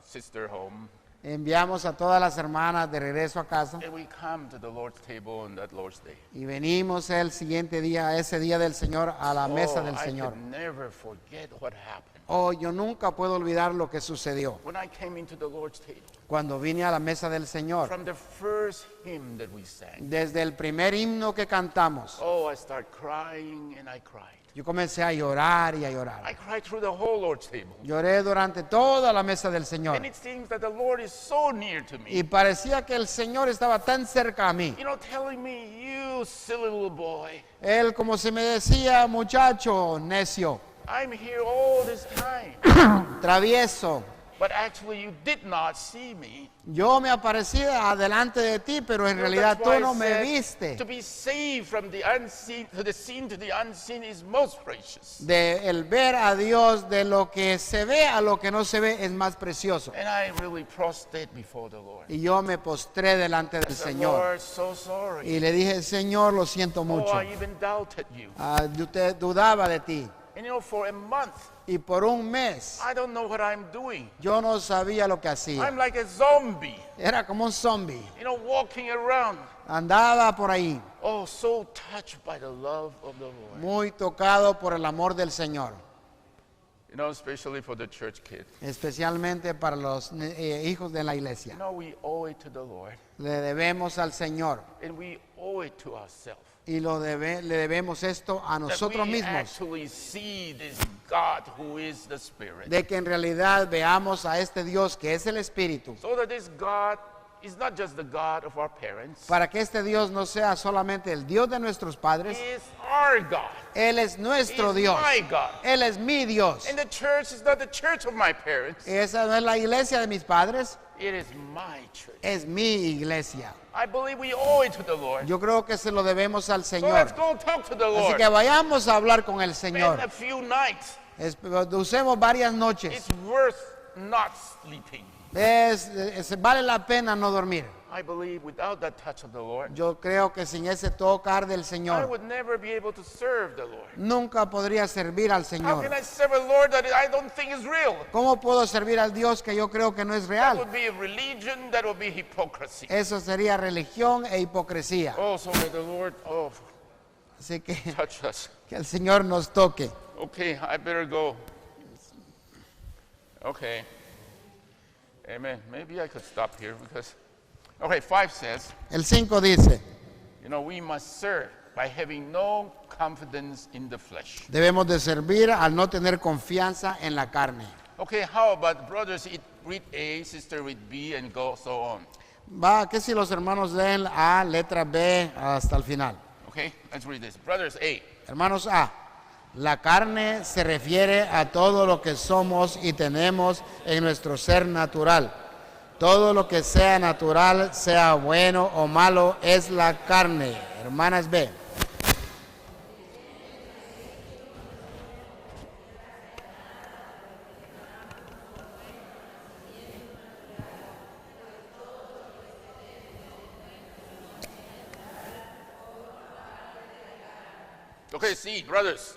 Speaker 1: sister home,
Speaker 2: Enviamos a todas las hermanas de regreso a casa
Speaker 1: and we come to the Lord's table on that Lord's day.
Speaker 2: y venimos el siguiente día, ese día del Señor, a la mesa del
Speaker 1: I
Speaker 2: Señor.
Speaker 1: could never forget what happened.
Speaker 2: Oh, yo nunca puedo olvidar lo que sucedió
Speaker 1: When I came into the Lord's table,
Speaker 2: cuando vine a la mesa del Señor.
Speaker 1: from the first hymn that we sang,
Speaker 2: Desde el primer himno que cantamos,
Speaker 1: oh, I started crying and I cried.
Speaker 2: yo comencé a llorar y a llorar.
Speaker 1: I cried through the whole Lord's table.
Speaker 2: Lloré durante toda la mesa del Señor.
Speaker 1: And it seems that the Lord is so near to me.
Speaker 2: Y parecía que el Señor estaba tan cerca a mí.
Speaker 1: You know, telling me, you silly little boy,
Speaker 2: Él, como se me decía, muchacho, necio,
Speaker 1: I'm here all this time.
Speaker 2: travieso.
Speaker 1: But actually you did not see me.
Speaker 2: Yo me aparecía adelante de ti, pero en
Speaker 1: You know,
Speaker 2: realidad
Speaker 1: that's
Speaker 2: tú
Speaker 1: why I
Speaker 2: no me
Speaker 1: said,
Speaker 2: viste.
Speaker 1: to be saved from the unseen, to the seen to the unseen is most precious.
Speaker 2: De el ver a Dios, de lo que se ve a lo que no se ve, es más precioso.
Speaker 1: And I really prostrate before the Lord.
Speaker 2: Y yo me postré delante del
Speaker 1: I said,
Speaker 2: Señor.
Speaker 1: Lord, so sorry.
Speaker 2: Y le dije, Señor, lo siento
Speaker 1: Oh,
Speaker 2: mucho.
Speaker 1: I even doubted you.
Speaker 2: Usted dudaba de ti.
Speaker 1: And you know, for a month,
Speaker 2: Y por un mes,
Speaker 1: I don't know what I'm doing.
Speaker 2: yo no sabía lo que
Speaker 1: I'm
Speaker 2: hacía.
Speaker 1: like a zombie,
Speaker 2: Era como un zombie.
Speaker 1: you know, walking around.
Speaker 2: Andaba por ahí,
Speaker 1: Oh, so touched by the love of the Lord.
Speaker 2: muy tocado por el amor del Señor.
Speaker 1: You know, especially for the church kid.
Speaker 2: Especialmente para los hijos de la
Speaker 1: You
Speaker 2: iglesia.
Speaker 1: know, we owe it to the Lord,
Speaker 2: Le debemos al Señor.
Speaker 1: and we owe it to ourselves.
Speaker 2: Y le debemos esto a
Speaker 1: That
Speaker 2: nosotros
Speaker 1: we
Speaker 2: mismos.
Speaker 1: actually see this God who is the Spirit.
Speaker 2: De que en realidad veamos a este Dios que es el Espíritu.
Speaker 1: So that this God is not just the God of our parents.
Speaker 2: Para que este Dios no sea solamente el Dios de nuestros padres.
Speaker 1: He is our God.
Speaker 2: Él es nuestro
Speaker 1: He is
Speaker 2: Dios.
Speaker 1: my God.
Speaker 2: Él es mi Dios.
Speaker 1: And the church is not the church of my parents.
Speaker 2: Esa no es la iglesia de mis padres,
Speaker 1: It is my church.
Speaker 2: es mi iglesia.
Speaker 1: I believe we owe it to the Lord.
Speaker 2: Yo creo que se lo debemos al
Speaker 1: So let's
Speaker 2: Señor.
Speaker 1: go talk to the
Speaker 2: Así
Speaker 1: Lord.
Speaker 2: que vayamos a hablar con el
Speaker 1: Spend
Speaker 2: Señor.
Speaker 1: a few nights.
Speaker 2: Usemos varias noches.
Speaker 1: It's worth not sleeping.
Speaker 2: Vale la pena no dormir.
Speaker 1: I believe without that touch of the Lord,
Speaker 2: Yo creo que sin ese tocar del
Speaker 1: I
Speaker 2: Señor,
Speaker 1: would never be able to serve the Lord.
Speaker 2: nunca podría servir al
Speaker 1: How
Speaker 2: Señor.
Speaker 1: can I serve a Lord that I don't think is real?
Speaker 2: ¿Cómo puedo servir al Dios que yo creo que no es
Speaker 1: That
Speaker 2: real?
Speaker 1: would be a religion, that would be hypocrisy.
Speaker 2: Eso sería religión e hipocresía.
Speaker 1: Oh, so may the Lord,
Speaker 2: Así que
Speaker 1: touch us.
Speaker 2: que el Señor nos toque.
Speaker 1: Okay, I better go. Okay. Amen. Maybe I could stop here because, okay, 5 says,
Speaker 2: El 5 dice,
Speaker 1: we must serve by having no confidence in the flesh.
Speaker 2: debemos de servir al no tener confianza en la carne.
Speaker 1: Okay, how about brothers read A, sister read B, and go so on?
Speaker 2: Va, que si los hermanos leen A, letra B, hasta el final.
Speaker 1: Okay, let's read this. Brothers A.
Speaker 2: Hermanos A, la carne se refiere a todo lo que somos y tenemos en nuestro ser natural. Todo lo que sea natural, sea bueno o malo, es la carne. Hermanas B.
Speaker 1: Okay, C, brothers.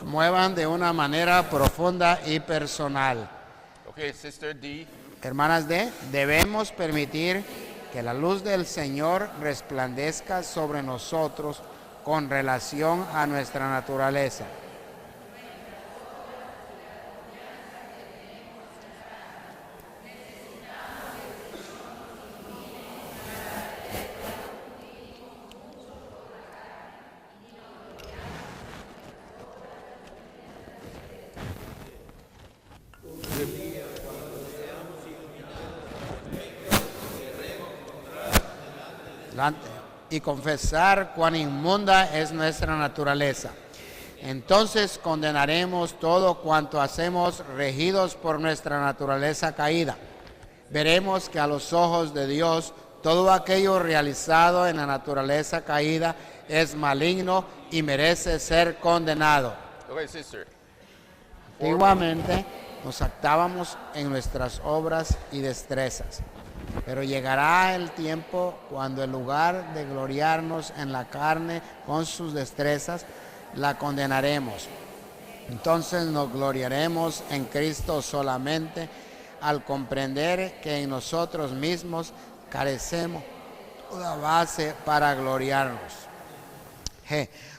Speaker 2: Muevan de una manera profunda y personal.
Speaker 1: Okay, sister D.
Speaker 2: Hermanas D, debemos permitir que la luz del Señor resplandezca sobre nosotros con relación a nuestra naturaleza. Y confesar cuán inmunda es nuestra naturaleza. Entonces condenaremos todo cuanto hacemos regidos por nuestra naturaleza caída. Veremos que a los ojos de Dios todo aquello realizado en la naturaleza caída es maligno y merece ser condenado.
Speaker 1: Okay, sister.
Speaker 2: Antiguamente nos actábamos en nuestras obras y destrezas, pero llegará el tiempo cuando en lugar de gloriarnos en la carne con sus destrezas, la condenaremos. Entonces nos gloriaremos en Cristo solamente al comprender que en nosotros mismos carecemos de toda base para gloriarnos.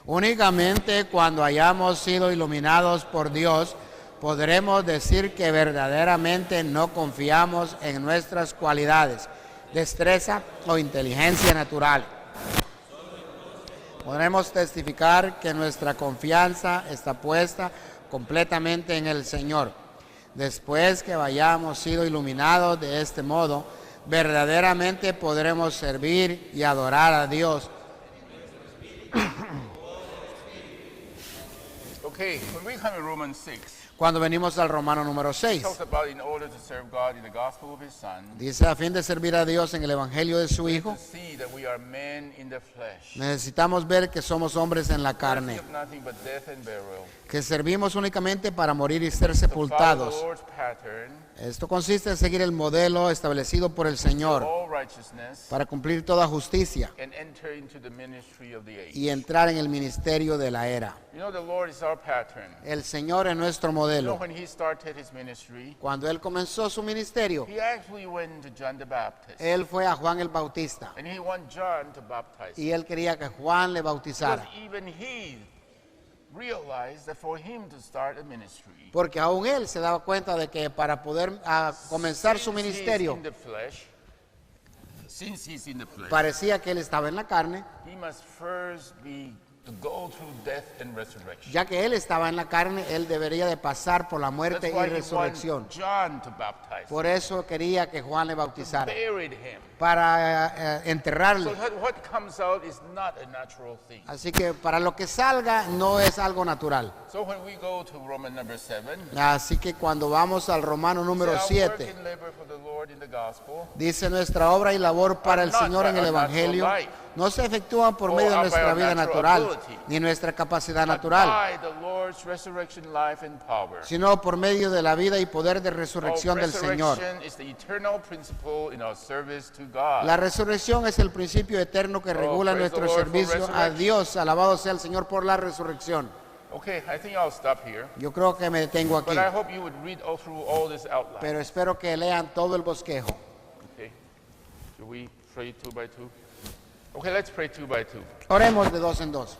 Speaker 2: Únicamente cuando hayamos sido iluminados por Dios, podremos decir que verdaderamente no confiamos en nuestras cualidades, destreza o inteligencia natural. Podremos testificar que nuestra confianza está puesta completamente en el Señor. Después que hayamos sido iluminados de este modo, verdaderamente podremos servir y adorar a Dios.
Speaker 1: Okay, when we come to Romans 6,
Speaker 2: Cuando venimos al Romano número 6,
Speaker 1: it talks about in order to serve God in the gospel of His Son,
Speaker 2: dice, a fin de servir a Dios en el Evangelio de su Hijo,
Speaker 1: to see that we are men in the flesh,
Speaker 2: necesitamos ver que somos hombres en la
Speaker 1: worthy
Speaker 2: carne,
Speaker 1: of nothing but death and burial,
Speaker 2: que servimos únicamente para morir y ser
Speaker 1: to follow the
Speaker 2: sepultados.
Speaker 1: Lord's pattern,
Speaker 2: Esto consiste en seguir el modelo establecido por el Señor
Speaker 1: all righteousness,
Speaker 2: para cumplir toda justicia
Speaker 1: and enter into the ministry of the age.
Speaker 2: y entrar en el ministerio de la era.
Speaker 1: The Lord is our pattern.
Speaker 2: El Señor es nuestro modelo.
Speaker 1: When He started His ministry,
Speaker 2: Cuando Él comenzó su ministerio,
Speaker 1: He actually went to John the Baptist,
Speaker 2: Él fue a Juan el Bautista
Speaker 1: and He want John to baptize.
Speaker 2: y Él quería que Juan le
Speaker 1: Because
Speaker 2: bautizara.
Speaker 1: even He realized that for Him to start a ministry,
Speaker 2: Porque aún Él se daba cuenta de que para poder comenzar su
Speaker 1: since
Speaker 2: ministerio,
Speaker 1: since He's in the flesh,
Speaker 2: parecía que Él estaba en la carne,
Speaker 1: He must first be to go through death and resurrection.
Speaker 2: Ya que él estaba en la carne, él debería de pasar por la muerte
Speaker 1: That's
Speaker 2: y
Speaker 1: why he
Speaker 2: resurrección.
Speaker 1: wanted John to baptize
Speaker 2: Por eso quería que Juan le
Speaker 1: him,
Speaker 2: bautizara,
Speaker 1: buried him.
Speaker 2: para
Speaker 1: So
Speaker 2: enterrarle.
Speaker 1: what comes out is not a natural thing.
Speaker 2: Así que para lo que salga no es algo natural.
Speaker 1: So when we go to Roman number 7,
Speaker 2: Así que cuando vamos al Romano número
Speaker 1: our work
Speaker 2: 7,
Speaker 1: and labor for the Lord in the gospel,
Speaker 2: dice nuestra obra y labor para el
Speaker 1: not
Speaker 2: Señor en
Speaker 1: by
Speaker 2: el
Speaker 1: our natural
Speaker 2: Evangelio
Speaker 1: life,
Speaker 2: no se efectúan por
Speaker 1: or
Speaker 2: medio de
Speaker 1: by
Speaker 2: nuestra
Speaker 1: our
Speaker 2: vida
Speaker 1: natural
Speaker 2: natural
Speaker 1: ability,
Speaker 2: ni nuestra capacidad
Speaker 1: but
Speaker 2: natural,
Speaker 1: by the Lord's resurrection life and power.
Speaker 2: sino por medio de la vida y poder de resurrección del Señor.
Speaker 1: Resurrection is the eternal principle in our service to God.
Speaker 2: La resurrección es el principio eterno que regula
Speaker 1: praise the
Speaker 2: nuestro
Speaker 1: Lord for
Speaker 2: servicio a
Speaker 1: resurrection.
Speaker 2: Dios. Alabado sea el Señor por la resurrección.
Speaker 1: Okay, I think I'll stop here.
Speaker 2: Yo creo que me detengo aquí,
Speaker 1: But I hope you would read all through all this outline.
Speaker 2: pero espero que lean todo el bosquejo.
Speaker 1: Okay. Should we pray 2 by 2? Okay, let's pray 2 by 2.
Speaker 2: Oremos de dos en dos.